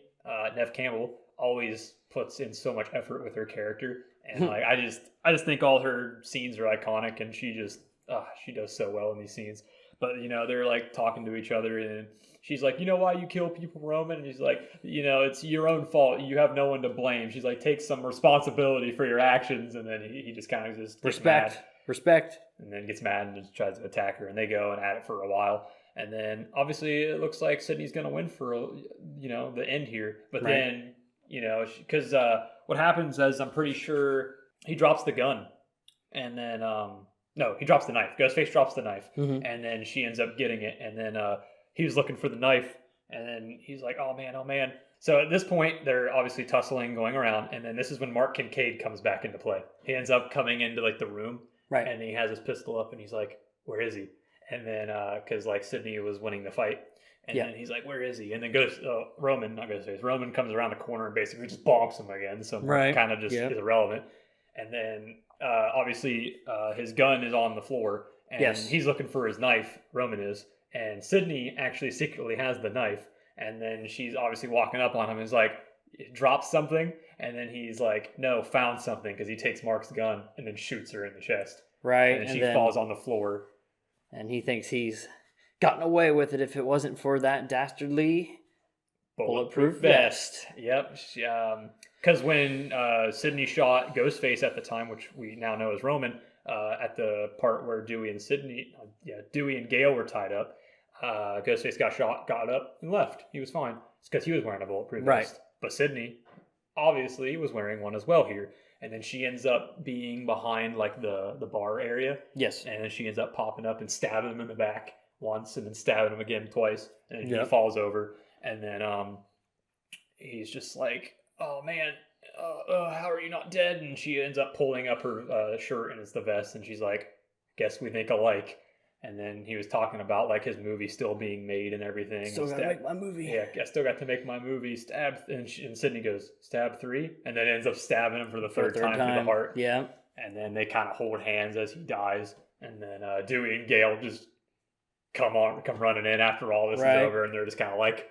Nev Campbell, always puts in so much effort with her character. And like I just think all her scenes are iconic, and she does so well in these scenes. But they're like talking to each other, and she's like, why you kill people, Roman? And he's like, it's your own fault. You have no one to blame. She's like, take some responsibility for your actions. And then he just kind of just gets mad. Respect. And then gets mad and just tries to attack her. And they go and at it for a while. And then obviously it looks like Sydney's going to win for, the end here. But then, because what happens is I'm pretty sure he drops the gun. And then, no, he drops the knife. Ghostface drops the knife. Mm-hmm. And then she ends up getting it. And then he was looking for the knife. And then he's like, oh man. So at this point, they're obviously tussling, going around. And then this is when Mark Kincaid comes back into play. He ends up coming into like the room. Right. And he has his pistol up and he's like, where is he? And then, because like Sydney was winning the fight. And then he's like, where is he? And then Roman comes around the corner and basically just bonks him again. So Mark kind of just is irrelevant. And then obviously his gun is on the floor and he's looking for his knife, Roman is. And Sydney actually secretly has the knife. And then she's obviously walking up on him and is like, drops something. And then he's like, no, found something, because he takes Mark's gun and then shoots her in the chest. Right. And then she falls on the floor. And he thinks he's gotten away with it if it wasn't for that dastardly bulletproof vest. Yep. Because when Sydney shot Ghostface at the time, which we now know as Roman, at the part where Dewey and Gale were tied up, Ghostface got up and left. He was fine. It's because he was wearing a bulletproof vest. But Sydney obviously was wearing one as well here. And then she ends up being behind like the bar area. Yes. And then she ends up popping up and stabbing him in the back once and then stabbing him again twice. And then he falls over. And then he's just like, oh man, how are you not dead? And she ends up pulling up her shirt and it's the vest. And she's like, guess we think alike. And then he was talking about like his movie still being made and everything. Still got to make my movie. Yeah, I still got to make my movie. And Sydney goes, stab 3? And then ends up stabbing him for the third time through the heart. Yeah. And then they kind of hold hands as he dies. And then Dewey and Gale just come running in after all this is over. And they're just kind of like,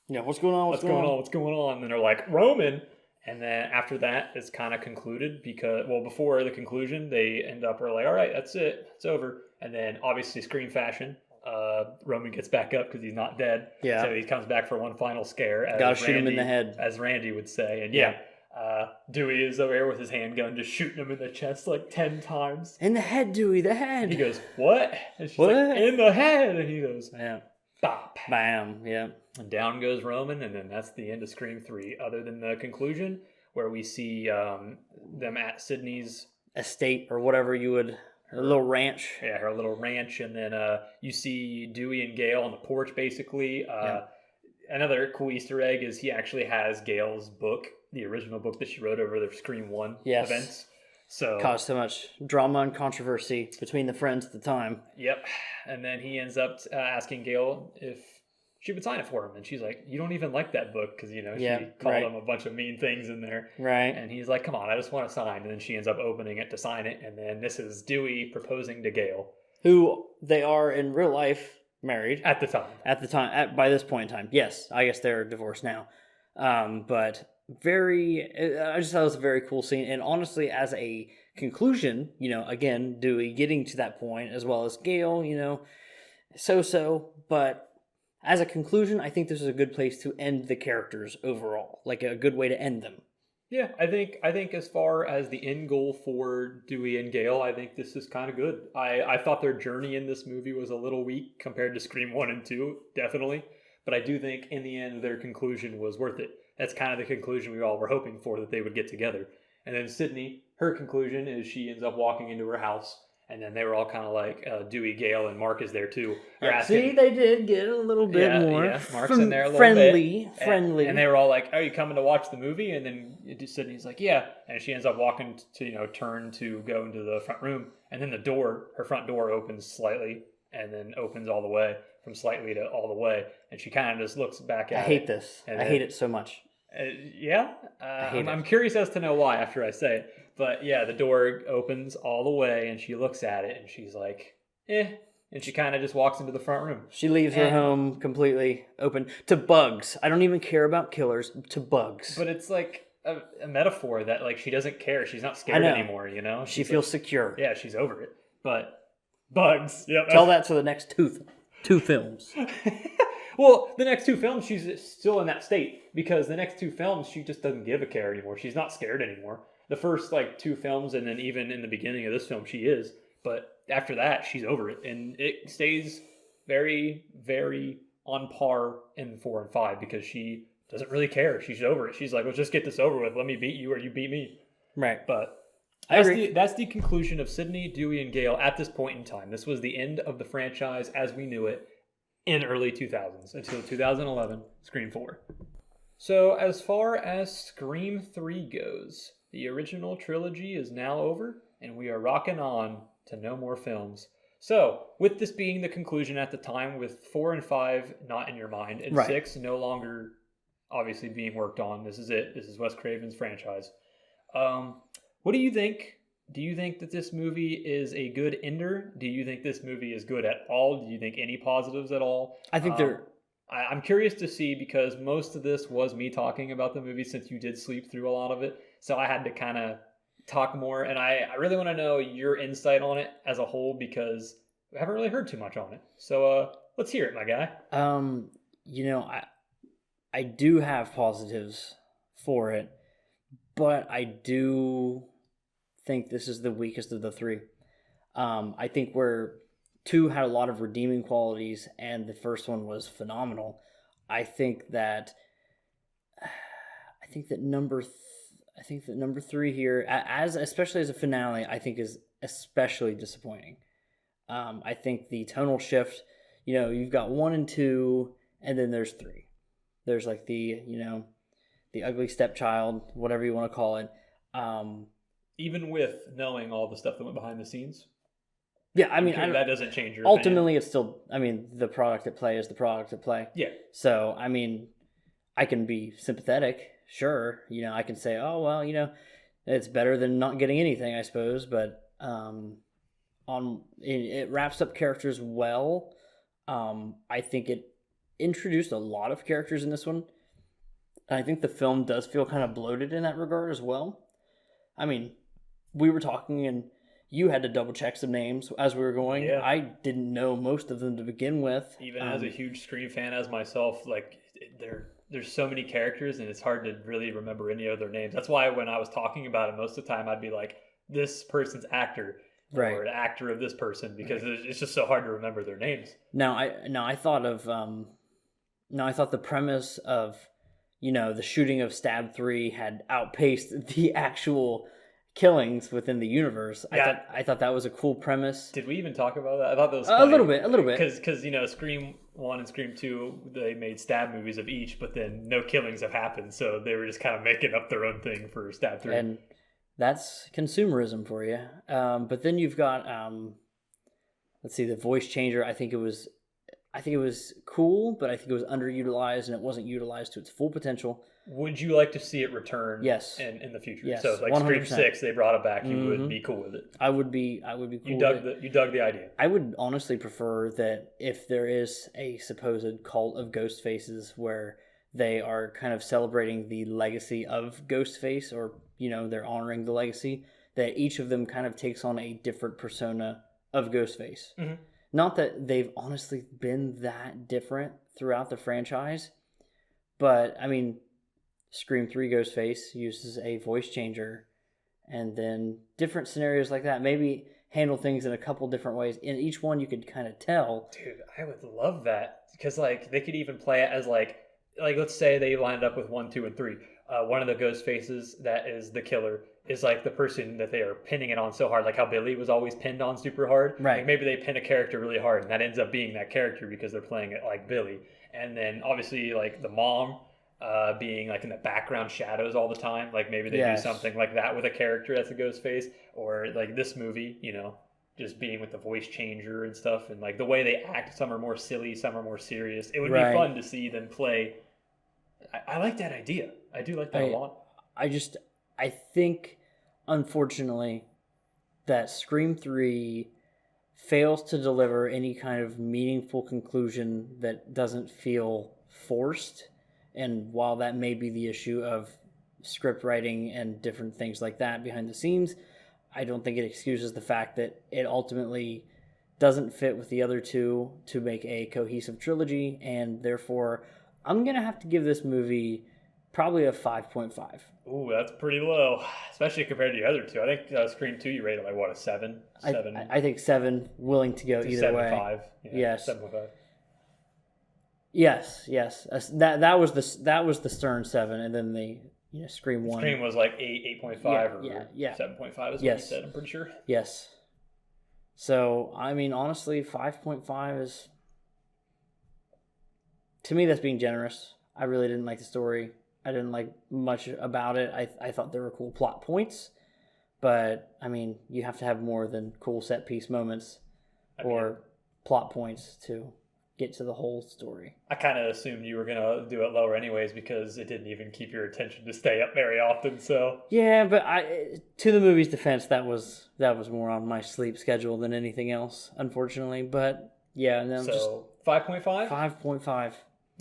what's going on? What's going on? And then they're like, Roman. And then after that, it's kind of concluded because, before the conclusion, they end up like, all right, that's it. It's over. And then obviously Scream fashion, Roman gets back up because he's not dead. Yeah. So he comes back for one final scare. Gotta shoot him in the head. As Randy would say. And Dewey is over there with his handgun just shooting him in the chest like 10 times. In the head, Dewey, the head. He goes, what? And she's like, in the head. And he goes, bop. Bam, yeah. And down goes Roman, and then that's the end of Scream 3. Other than the conclusion, where we see them at Sydney's estate or whatever you would, a little ranch. Yeah, her little ranch, and then you see Dewey and Gale on the porch, basically. Another cool Easter egg is he actually has Gale's book, the original book that she wrote over the Scream 1 events. So caused so much drama and controversy between the friends at the time. Yep. And then he ends up asking Gale if she would sign it for him. And she's like, you don't even like that book because, she called him a bunch of mean things in there. Right. And he's like, come on, I just want to sign. And then she ends up opening it to sign it. And then this is Dewey proposing to Gale. Who they are in real life married. At the time. By this point in time. Yes, I guess they're divorced now. But I just thought it was a very cool scene. And honestly, as a conclusion, again, Dewey getting to that point as well as Gale, so-so. But as a conclusion, I think this is a good place to end the characters overall. Like a good way to end them. Yeah, I think as far as the end goal for Dewey and Gale, I think this is kind of good. I thought their journey in this movie was a little weak compared to Scream 1 and 2, definitely. But I do think in the end their conclusion was worth it. That's kind of the conclusion we all were hoping for, that they would get together. And then Sydney, her conclusion is she ends up walking into her house And then they were all kind of like Dewey, Gale, and Mark is there too. See, they did get a little bit more. Yeah, Mark's in there a little friendly, bit. Friendly. And they were all like, "Are you coming to watch the movie?" And then Sydney's like, "Yeah." And she ends up walking to turn to go into the front room, and then her front door opens slightly, and then opens all the way from slightly to all the way, and she kind of just looks back at it. I hate this. I hate it so much. I'm curious as to know why after I say it. But yeah, the door opens all the way, and she looks at it, and she's like, and she kind of just walks into the front room. She leaves her home completely open to bugs. I don't even care about killers, to bugs. But it's like a metaphor that like she doesn't care. She's not scared anymore, She feels secure. Yeah, she's over it. But bugs. Yep. Tell that to the next two films. Well, the next two films, she's still in that state because the next two films, she just doesn't give a care anymore. She's not scared anymore. The first like two films, and then even in the beginning of this film, she is. But after that, she's over it, and it stays very, very on par in 4 and 5 because she doesn't really care. She's over it. She's like, "Let's just get this over with. Let me beat you, or you beat me." Right. But that's the conclusion of Sydney, Dewey, and Gale at this point in time. This was the end of the franchise as we knew it in early 2000s until 2011, Scream 4. So as far as Scream 3 goes, the original trilogy is now over, and we are rocking on to no more films. So, with this being the conclusion at the time, with 4 and 5 not in your mind, and 6 no longer obviously being worked on, this is it. This is Wes Craven's franchise. What do you think? Do you think that this movie is a good ender? Do you think this movie is good at all? Do you think any positives at all? I think I'm curious to see because most of this was me talking about the movie since you did sleep through a lot of it. So I had to kind of talk more. And I really want to know your insight on it as a whole because I haven't really heard too much on it. So let's hear it, my guy. I do have positives for it, but I do think this is the weakest of the three. I think where 2 had a lot of redeeming qualities and the first one was phenomenal. I think that number 3 here, especially as a finale, I think is especially disappointing. I think the tonal shift, you've got 1 and 2, and then there's 3. There's like the ugly stepchild, whatever you want to call it. Even with knowing all the stuff that went behind the scenes? Yeah, I mean... that doesn't change your ultimately, opinion. It's still... I mean, the product at play is the product at play. Yeah. So, I mean, I can be sympathetic, sure. I can say, oh, well, it's better than not getting anything, I suppose. But it wraps up characters well. I think it introduced a lot of characters in this one. I think the film does feel kind of bloated in that regard as well. I mean, we were talking and you had to double check some names as we were going. Yeah. I didn't know most of them to begin with. Even as a huge Scream fan as myself, like there's so many characters and it's hard to really remember any of their names. That's why when I was talking about it, most of the time I'd be like, this person's actor. Right. Or an actor of this person because it's just so hard to remember their names. I thought the premise of, the shooting of Stab 3 had outpaced the actual killings within the universe. Yeah. I thought that was a cool premise. Did we even talk about that? I thought that was funny. A little bit. Because Scream 1 and Scream 2, they made Stab movies of each, but then no killings have happened, so they were just kind of making up their own thing for Stab 3. And that's consumerism for you. But then you've got, let's see, the voice changer. I think it was cool, but I think it was underutilized and it wasn't utilized to its full potential. Would you like to see it return? Yes. In the future? Yes. So like 100%. Scream 6, they brought it back. You would be cool with it. I would be cool. You dug the idea. I would honestly prefer that if there is a supposed cult of ghost faces where they are kind of celebrating the legacy of Ghostface, or they're honoring the legacy, that each of them kind of takes on a different persona of Ghostface. Mm-hmm. Not that they've honestly been that different throughout the franchise, but I mean, Scream 3 Ghostface uses a voice changer, and then different scenarios like that maybe handle things in a couple different ways. In each one, you could kind of tell. Dude, I would love that because like they could even play it as like let's say they lined up with 1, 2, and 3. one of the ghost faces that is the killer is like the person that they are pinning it on so hard, like how Billy was always pinned on super hard. Right. Like maybe they pin a character really hard, and that ends up being that character because they're playing it like Billy. And then obviously like the mom being like in the background shadows all the time. Like maybe they do something like that with a character that's a ghost face, or like this movie, just being with the voice changer and stuff, and like the way they act. Some are more silly, some are more serious. It would be fun to see them play. I like that idea. I do like that a lot. I think, unfortunately, that Scream 3 fails to deliver any kind of meaningful conclusion that doesn't feel forced. And while that may be the issue of script writing and different things like that behind the scenes, I don't think it excuses the fact that it ultimately doesn't fit with the other two to make a cohesive trilogy. And therefore, I'm going to have to give this movie probably a 5.5. Ooh, that's pretty low, especially compared to the other two. I think Scream 2 you rated like what, a 7? I think 7, willing to go either way. 7.5. Yeah, yes. 7.5. Yes. That was the Stern 7, and then the Scream 1. Scream was like 8.5 or 7.5 is what you said, I'm pretty sure. Yes. So, I mean, honestly, 5.5 is, to me, that's being generous. I really didn't like the story. I didn't like much about it. I thought there were cool plot points, but I mean, you have to have more than cool set piece moments or plot points to get to the whole story. I kind of assumed you were going to do it lower anyways because it didn't even keep your attention to stay up very often. So yeah, but to the movie's defense, that was more on my sleep schedule than anything else, unfortunately. But yeah, no, so 5.5? 5.5.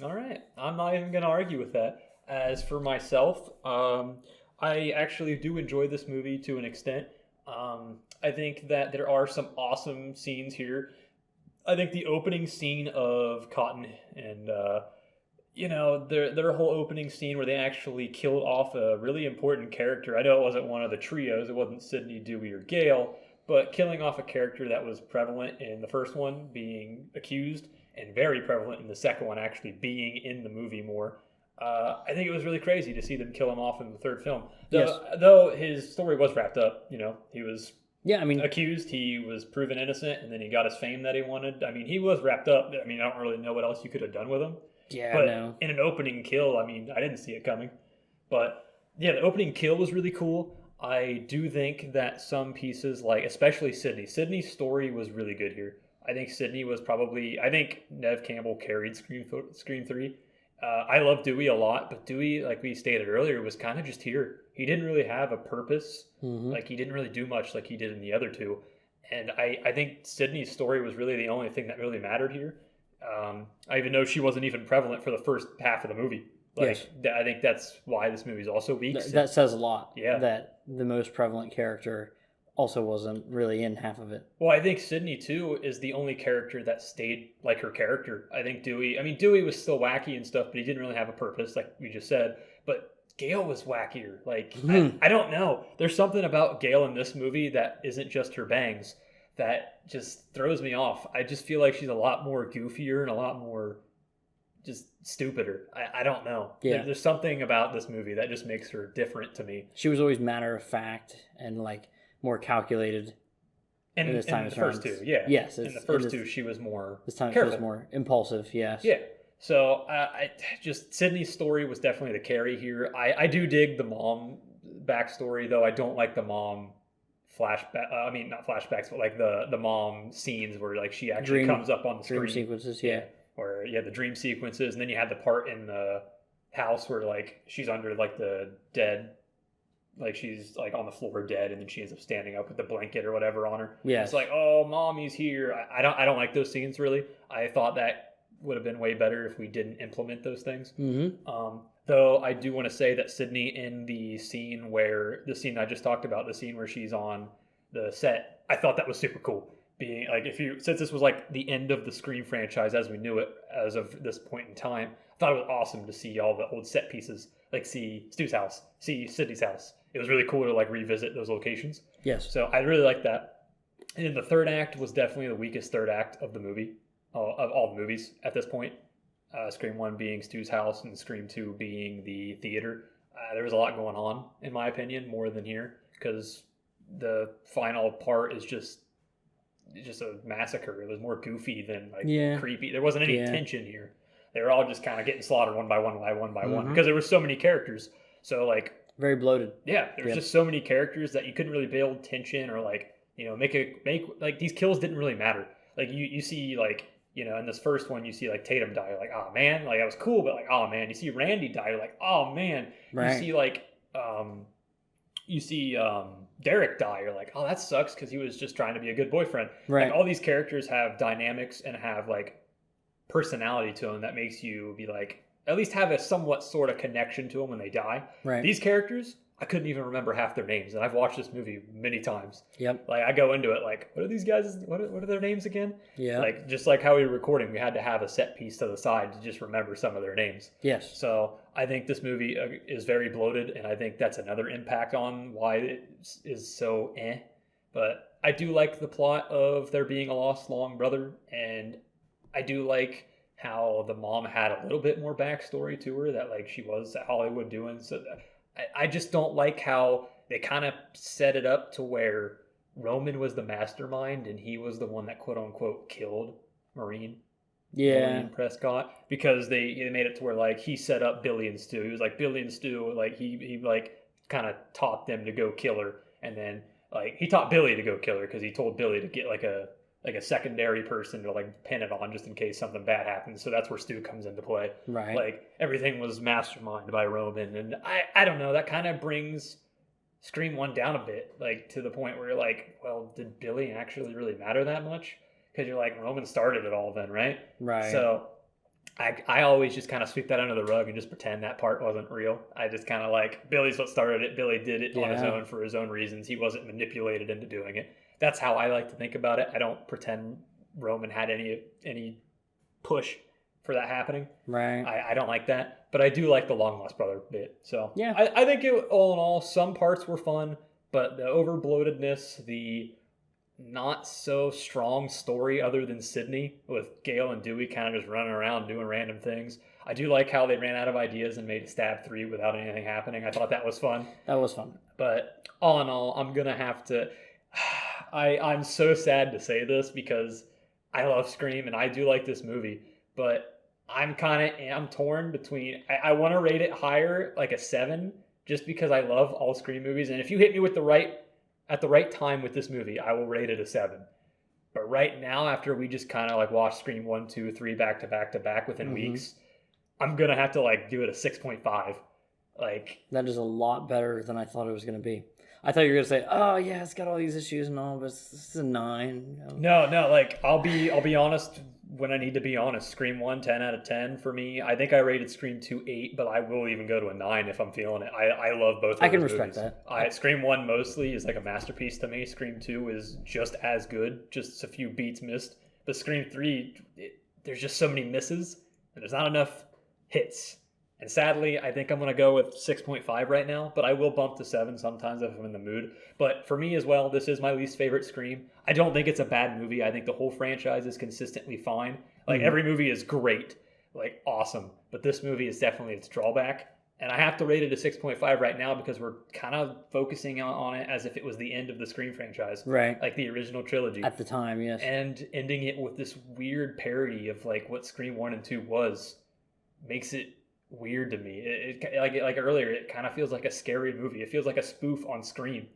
All right, I'm not even going to argue with that. As for myself, I actually do enjoy this movie to an extent. I think that there are some awesome scenes here. I think the opening scene of Cotton and, their whole opening scene where they actually killed off a really important character. I know it wasn't one of the trios. It wasn't Sydney, Dewey, or Gale, but killing off a character that was prevalent in the first one, being accused, and very prevalent in the second one, actually being in the movie more. I think it was really crazy to see them kill him off in the third film. Though his story was wrapped up, he was accused, he was proven innocent, and then he got his fame that he wanted. I mean, he was wrapped up. I mean, I don't really know what else you could have done with him. Yeah, but no. In an opening kill, I mean, I didn't see it coming. But yeah, the opening kill was really cool. I do think that some pieces, like especially Sydney's story was really good here. I think I think Neve Campbell carried Scream 3. I love Dewey a lot, but Dewey, like we stated earlier, was kind of just here. He didn't really have a purpose. Mm-hmm. Like, he didn't really do much like he did in the other two. And I think Sydney's story was really the only thing that really mattered here. I even know she wasn't even prevalent for the first half of the movie. Like, yes. I think that's why this movie is also weak. That says a lot. Yeah. That the most prevalent character also wasn't really in half of it. Well, I think Sydney, too, is the only character that stayed like her character. I think Dewey was still wacky and stuff, but he didn't really have a purpose, like we just said. But Gale was wackier. Like, I don't know. There's something about Gale in this movie that isn't just her bangs that just throws me off. I just feel like she's a lot more goofier and a lot more just stupider. I don't know. Yeah. There's something about this movie that just makes her different to me. She was always matter of fact and like more calculated. In the first two, yeah. Yes. In the first two, she was more this time careful. She was more impulsive, yes. Yeah. So I just Sydney's story was definitely the carry here. I do dig the mom backstory, though. I don't like the mom flashback. Not flashbacks, but like the mom scenes where like she actually comes up on the screen. Dream sequences, yeah. Where the dream sequences, and then you had the part in the house where like she's under like the dead. Like she's like on the floor dead, and then she ends up standing up with the blanket or whatever on her. Yeah, it's like, oh, mommy's here. I don't like those scenes really. I thought that would have been way better if we didn't implement those things. Mm-hmm. Though I do want to say that Sydney in the scene I just talked about, the scene where she's on the set, I thought that was super cool. Being like, since this was like the end of the Scream franchise as we knew it as of this point in time, I thought it was awesome to see all the old set pieces, like see Stu's house, see Sydney's house. It was really cool to like revisit those locations. Yes. So I really liked that. And then the third act was definitely the weakest third act of the movie, of all the movies at this point. Scream 1 being Stu's house and Scream 2 being the theater. There was a lot going on, in my opinion, more than here, because the final part is just a massacre. It was more goofy than creepy. There wasn't any tension here. They were all just kind of getting slaughtered one by one because there were so many characters. So like very bloated. Yeah, there was just so many characters that you couldn't really build tension or like make like these kills didn't really matter. Like you see like in this first one you see like Tatum die, you're like, oh man, like that was cool, but like, oh man, you see Randy die, you're like, oh man. Right. You see Derek die, you're like, oh, that sucks because he was just trying to be a good boyfriend. Right. Like all these characters have dynamics and have like personality to them that makes you be like, at least have a somewhat sort of connection to them when they die. Right. These characters, I couldn't even remember half their names, and I've watched this movie many times. Yep. Like I go into it like, what are these guys? What are their names again? Yeah. Like just like how we were recording, we had to have a set piece to the side to just remember some of their names. Yes. So I think this movie is very bloated, and I think that's another impact on why it is so eh. But I do like the plot of there being a lost long brother, and I do like how the mom had a little bit more backstory to her, that like she was at Hollywood doing so. I just don't like how they kind of set it up to where Roman was the mastermind and he was the one that quote unquote killed Maureen Prescott, because they made it to where like he set up Billy and Stu. He was like Billy and Stu, like he like kind of taught them to go kill her, and then like he taught Billy to go kill her because he told Billy to get like a secondary person to like pin it on just in case something bad happens. So that's where Stu comes into play. Right. Like everything was masterminded by Roman, and I don't know, that kind of brings Scream 1 down a bit, like to the point where you're like, well, did Billy actually really matter that much? Because you're like, Roman started it all then, right? Right. So I always just kind of sweep that under the rug and just pretend that part wasn't real. I just kind of like, Billy's what started it. Billy did it on his own for his own reasons. He wasn't manipulated into doing it. That's how I like to think about it. I don't pretend Roman had any push for that happening. Right. I don't like that. But I do like the long lost brother bit. So yeah, I think all in all, some parts were fun, but the over bloatedness, the not so strong story other than Sydney with Gail and Dewey kind of just running around doing random things. I do like how they ran out of ideas and made Stab 3 without anything happening. I thought that was fun. That was fun. But all in all, I'm going to have to... I'm so sad to say this because I love Scream and I do like this movie, but I'm torn between, I want to rate it higher, like a 7, just because I love all Scream movies. And if you hit me with at the right time with this movie, I will rate it a 7. But right now, after we just kind of like watched Scream 1, 2, 3 back to back to back within weeks, I'm going to have to like do it a 6.5. Like, that is a lot better than I thought it was going to be. I thought you were gonna say, "Oh yeah, it's got all these issues and all, but this is a 9." No, like I'll be honest when I need to be honest. Scream 1, 10 out of 10 for me. I think I rated Scream 2 8, but I will even go to a 9 if I'm feeling it. I love both. I can respect that. Scream 1 mostly is like a masterpiece to me. Scream 2 is just as good, just a few beats missed. But Scream 3, there's just so many misses, and there's not enough hits. And sadly, I think I'm going to go with 6.5 right now, but I will bump to 7 sometimes if I'm in the mood. But for me as well, this is my least favorite Scream. I don't think it's a bad movie. I think the whole franchise is consistently fine. Like, every movie is great, like, awesome. But this movie is definitely its drawback. And I have to rate it a 6.5 right now because we're kind of focusing on it as if it was the end of the Scream franchise. Right. Like the original trilogy. At the time, yes. And ending it with this weird parody of, like, what Scream 1 and 2 was makes it weird to me. Like earlier, it kind of feels like a scary movie. It feels like a spoof on Scream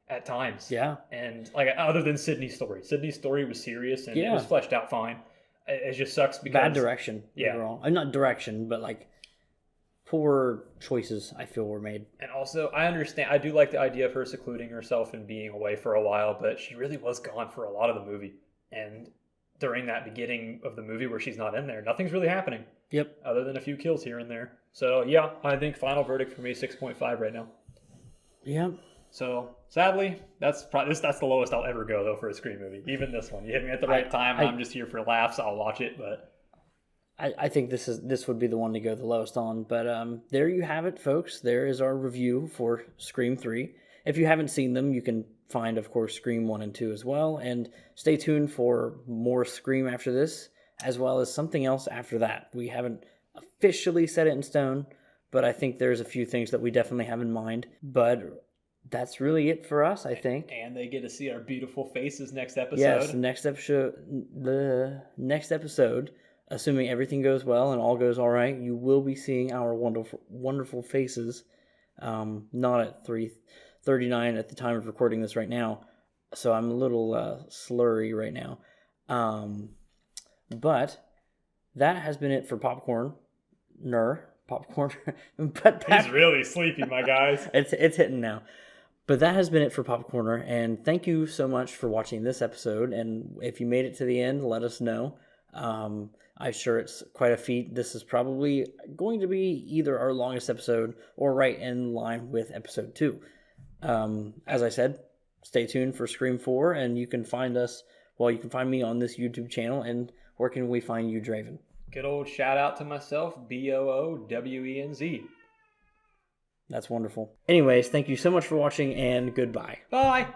at times. Yeah. And like other than Sydney's story was serious and it was fleshed out fine. It just sucks because bad direction. Yeah. Overall. Not direction, but like poor choices I feel were made. And also, I do like the idea of her secluding herself and being away for a while, but she really was gone for a lot of the movie. And during that beginning of the movie where she's not in there, nothing's really happening. Yep. Other than a few kills here and there. So, yeah, I think final verdict for me, 6.5 right now. Yep. So, sadly, that's the lowest I'll ever go, though, for a Scream movie. Even this one. You hit me at the right time. I'm just here for laughs. I'll watch it, but... I think this would be the one to go the lowest on. But there you have it, folks. There is our review for Scream 3. If you haven't seen them, you can find, of course, Scream 1 and 2 as well. And stay tuned for more Scream after this, as well as something else after that. We haven't officially set it in stone, but I think there's a few things that we definitely have in mind. But that's really it for us, I think. And they get to see our beautiful faces next episode. Yes, the next episode, assuming everything goes well and all goes all right, you will be seeing our wonderful faces. Not at 3:39 at the time of recording this right now, so I'm a little slurry right now. But that has been it for popcorn. But He's really sleepy, my guys. It's hitting now. But that has been it for Popcorner, and thank you so much for watching this episode. And if you made it to the end, let us know. I'm sure it's quite a feat. This is probably going to be either our longest episode or right in line with episode 2. As I said, stay tuned for Scream 4, and you can find us, you can find me on this YouTube channel. And where can we find you, Draven? Good old shout out to myself, BOOWENZ. That's wonderful. Anyways, thank you so much for watching, and goodbye. Bye.